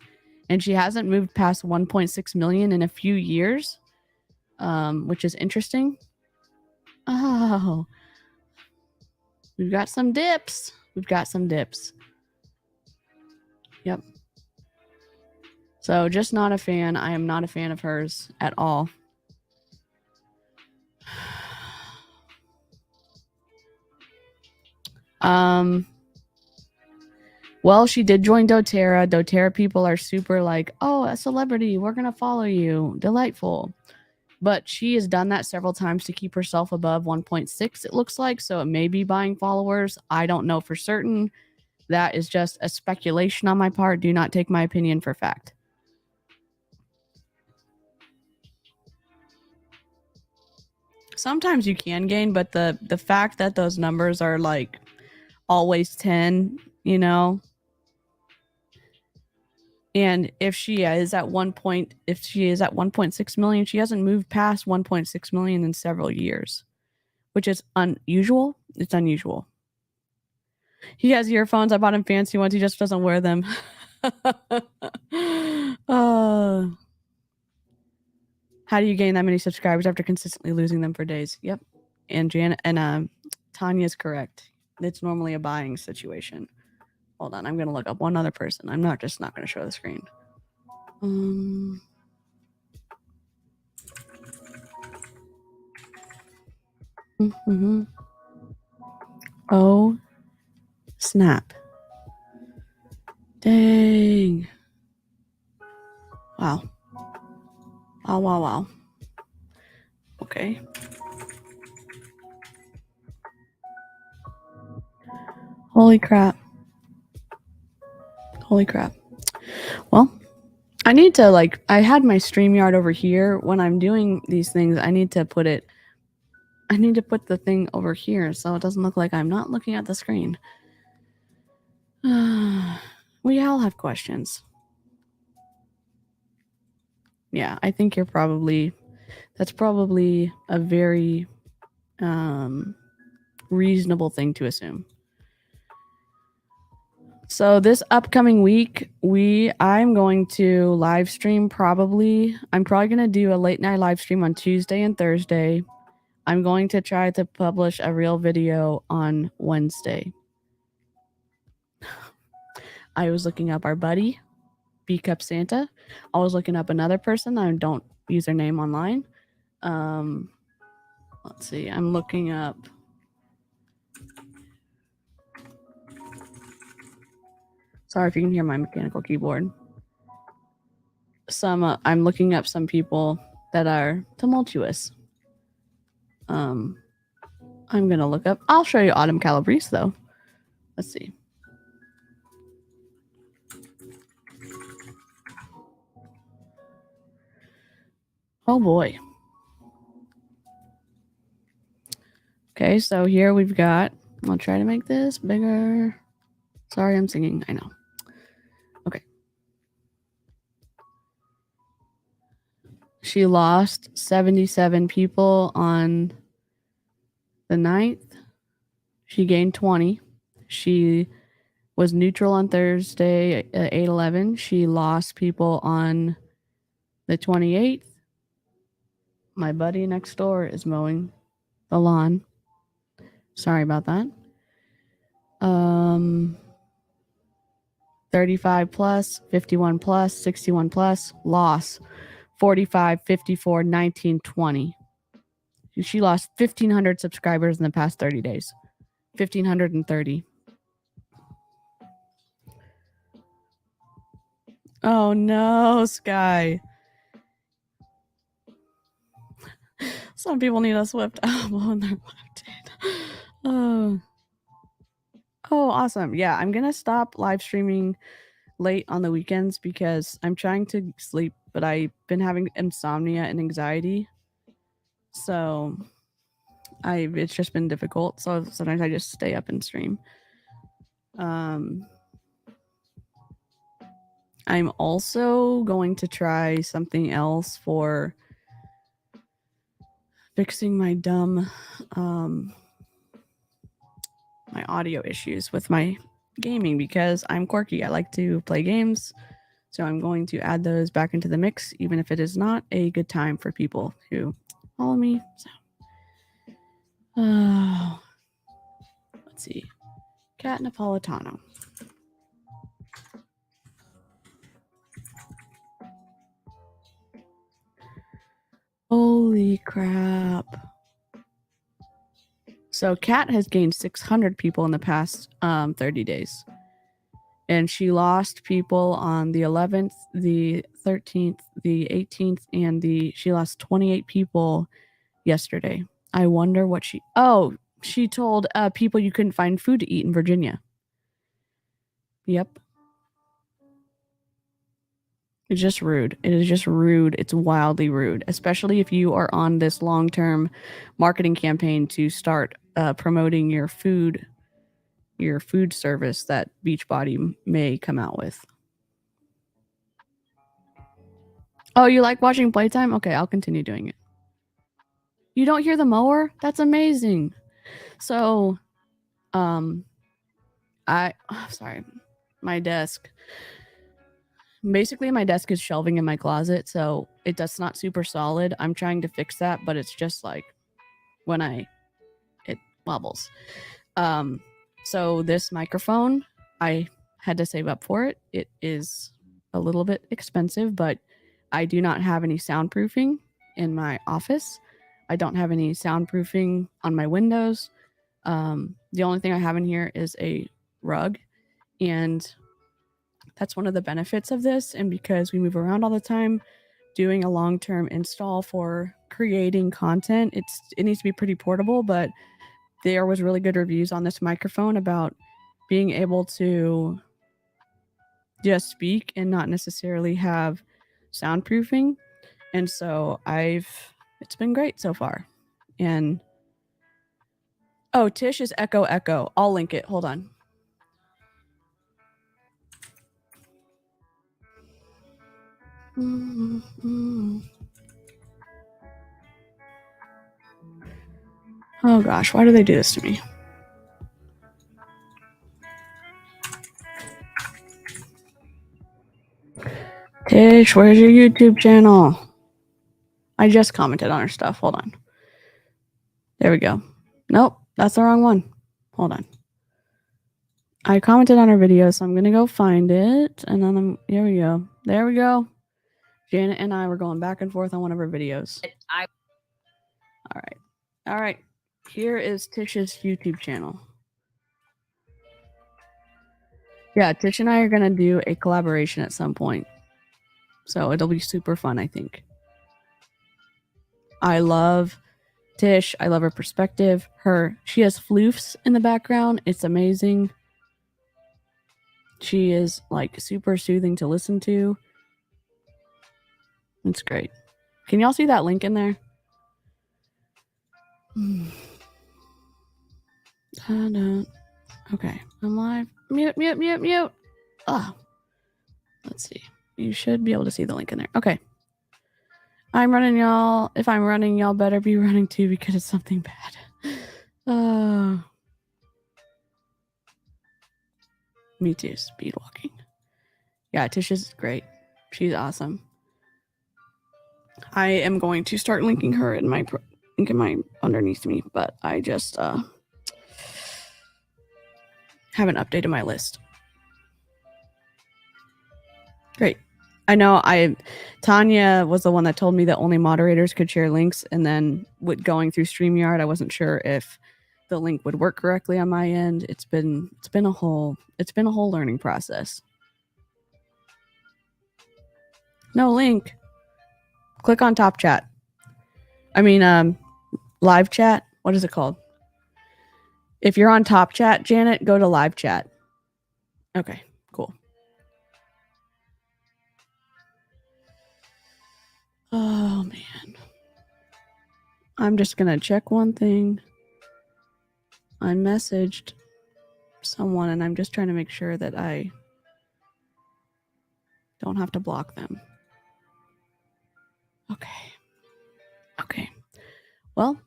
and she hasn't moved past 1.6 million in a few years, which is interesting. Oh, we've got some dips. Yep. So just not a fan. I am not a fan of hers at all. Well, she did join doTERRA. doTERRA people are super like, oh, a celebrity, we're gonna follow you. Delightful. But she has done that several times to keep herself above 1.6, it looks like. So it may be buying followers. I don't know for certain. That is just a speculation on my part. Do not take my opinion for fact. Sometimes you can gain, but the fact that those numbers are like always 10, you know. And if she is at 1.6 million, she hasn't moved past 1.6 million in several years, which is unusual. It's unusual. He has earphones. I bought him fancy ones. He just doesn't wear them. How do you gain that many subscribers after consistently losing them for days? Yep. And Tanya's correct. It's normally a buying situation. Hold on, I'm gonna look up one other person. I'm not gonna show the screen. Oh, snap! Dang! Wow! Wow! Okay. Holy crap. Well, I need to I had my StreamYard over here. When I'm doing these things, I need to put the thing over here so it doesn't look like I'm not looking at the screen. We all have questions. Yeah, I think that's probably a very reasonable thing to assume. So this upcoming week, I'm going to live stream probably. I'm probably going to do a late night live stream on Tuesday and Thursday. I'm going to try to publish a real video on Wednesday. I was looking up our buddy, B Cup Santa. I was looking up another person. I don't username online. Let's see. I'm looking up. Sorry if you can hear my mechanical keyboard. I'm looking up some people that are tumultuous. I'm gonna look up. I'll show you 𝐷𝐄𝐒𝐃 𝐃𝐈𝐒𝐍 though. Let's see. Oh boy. Okay, so here we've got. I'll try to make this bigger. Sorry, I'm singing. I know. Okay. She lost 77 people on the 9th. She gained 20. She was neutral on Thursday at 8/11. She lost people on the 28th. My buddy next door is mowing the lawn. Sorry about that. 35 plus, 51 plus, 61 plus, loss 45, 54, 19, 20. She lost 1,500 subscribers in the past 30 days. 1,530. Oh no, Sky. Some people need a swift elbow in their left hand. Oh, awesome. Yeah, I'm going to stop live streaming late on the weekends because I'm trying to sleep, but I've been having insomnia and anxiety. So it's just been difficult. So sometimes I just stay up and stream. I'm also going to try something else for fixing my dumb my audio issues with my gaming because I'm quirky. I like to play games. So I'm going to add those back into the mix, even if it is not a good time for people who follow me. So, let's see. Cat Napolitano. Holy crap. So Kat has gained 600 people in the past 30 days. And she lost people on the 11th, the 13th, the 18th, and she lost 28 people yesterday. I wonder what she told people you couldn't find food to eat in Virginia. Yep. It's just rude. It is just rude. It's wildly rude, especially if you are on this long-term marketing campaign to start promoting your food service that Beachbody may come out with. Oh, you like watching Playtime? Okay, I'll continue doing it. You don't hear the mower? That's amazing. So, sorry, my desk. Basically, my desk is shelving in my closet, so that's not super solid. I'm trying to fix that, but it's just like when it wobbles. So this microphone, I had to save up for it. It is a little bit expensive, but I do not have any soundproofing in my office. I don't have any soundproofing on my windows. The only thing I have in here is a rug, and that's one of the benefits of this. And because we move around all the time, doing a long-term install for creating content, it needs to be pretty portable, but there was really good reviews on this microphone about being able to just speak and not necessarily have soundproofing. And so it's been great so far. And Tish is 𝐔𝐄𝐃. I'll link it. Hold on. Oh gosh, why do they do this to me? Tish, where's your YouTube channel? I just commented on her stuff. Hold on. There we go. Nope, that's the wrong one. Hold on. I commented on her video, so I'm going to go find it. And then here we go. There we go. Janet and I were going back and forth on one of her videos. I All right. Here is Tish's YouTube channel. Yeah, Tish and I are going to do a collaboration at some point. So it'll be super fun, I think. I love Tish. I love her perspective. She has floofs in the background. It's amazing. She is like super soothing to listen to. It's great. Can y'all see that link in there? Okay, I'm live. Mute. Oh, let's see. You should be able to see the link in there. Okay. I'm running, y'all. If I'm running, y'all better be running too because it's something bad. Me too. Speed walking. Yeah, Tish is great. She's awesome. I am going to start linking her in my underneath me, but I just haven't updated my list. Great. I know Tanya was the one that told me that only moderators could share links, and then with going through StreamYard, I wasn't sure if the link would work correctly on my end. It's been a whole learning process. No link. Click on top chat. Live chat. What is it called? If you're on top chat, Janet, go to live chat. Okay, cool. Oh, man. I'm just going to check one thing. I messaged someone, and I'm just trying to make sure that I don't have to block them. Okay. Well,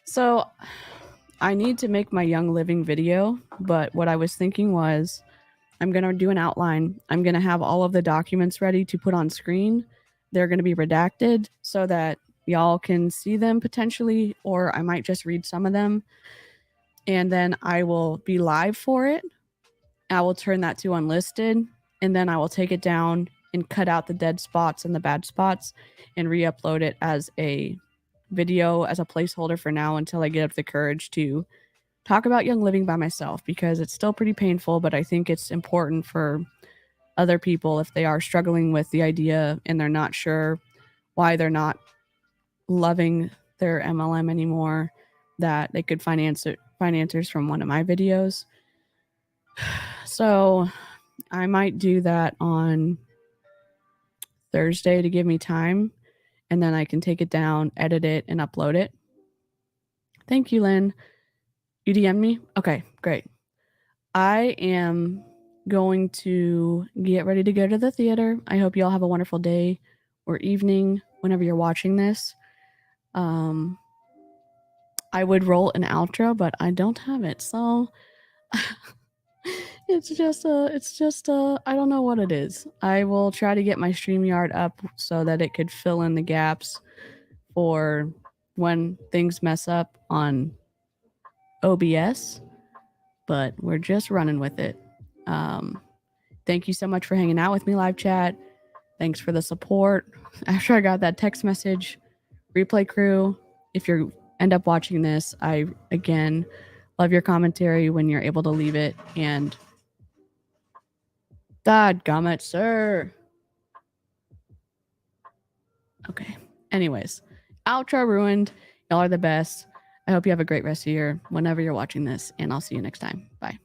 so I need to make my Young Living video, but what I was thinking was I'm going to do an outline. I'm going to have all of the documents ready to put on screen. They're going to be redacted so that y'all can see them potentially, or I might just read some of them. And then I will be live for it. I will turn that to unlisted, and then I will take it down and cut out the dead spots and the bad spots and re-upload it as a video as a placeholder for now until I get up the courage to talk about Young Living by myself, because it's still pretty painful, but I think it's important for other people if they are struggling with the idea and they're not sure why they're not loving their MLM anymore, that they could find answers from one of my videos. So I might do that on Thursday to give me time, and then I can take it down, edit it, and upload it. Thank you, Lynn. You DM'd me? Okay, great. I am going to get ready to go to the theater. I hope you all have a wonderful day or evening whenever you're watching this. I would roll an outro, but I don't have it, so it's just I don't know what it is. I will try to get my StreamYard up so that it could fill in the gaps for when things mess up on OBS, but we're just running with it. Thank you so much for hanging out with me, live chat. Thanks for the support. After I got that text message, replay crew, if you end up watching this, I again love your commentary when you're able to leave it. And dadgummit, sir. Okay. Anyways, outro ruined. Y'all are the best. I hope you have a great rest of your whenever you're watching this, and I'll see you next time. Bye.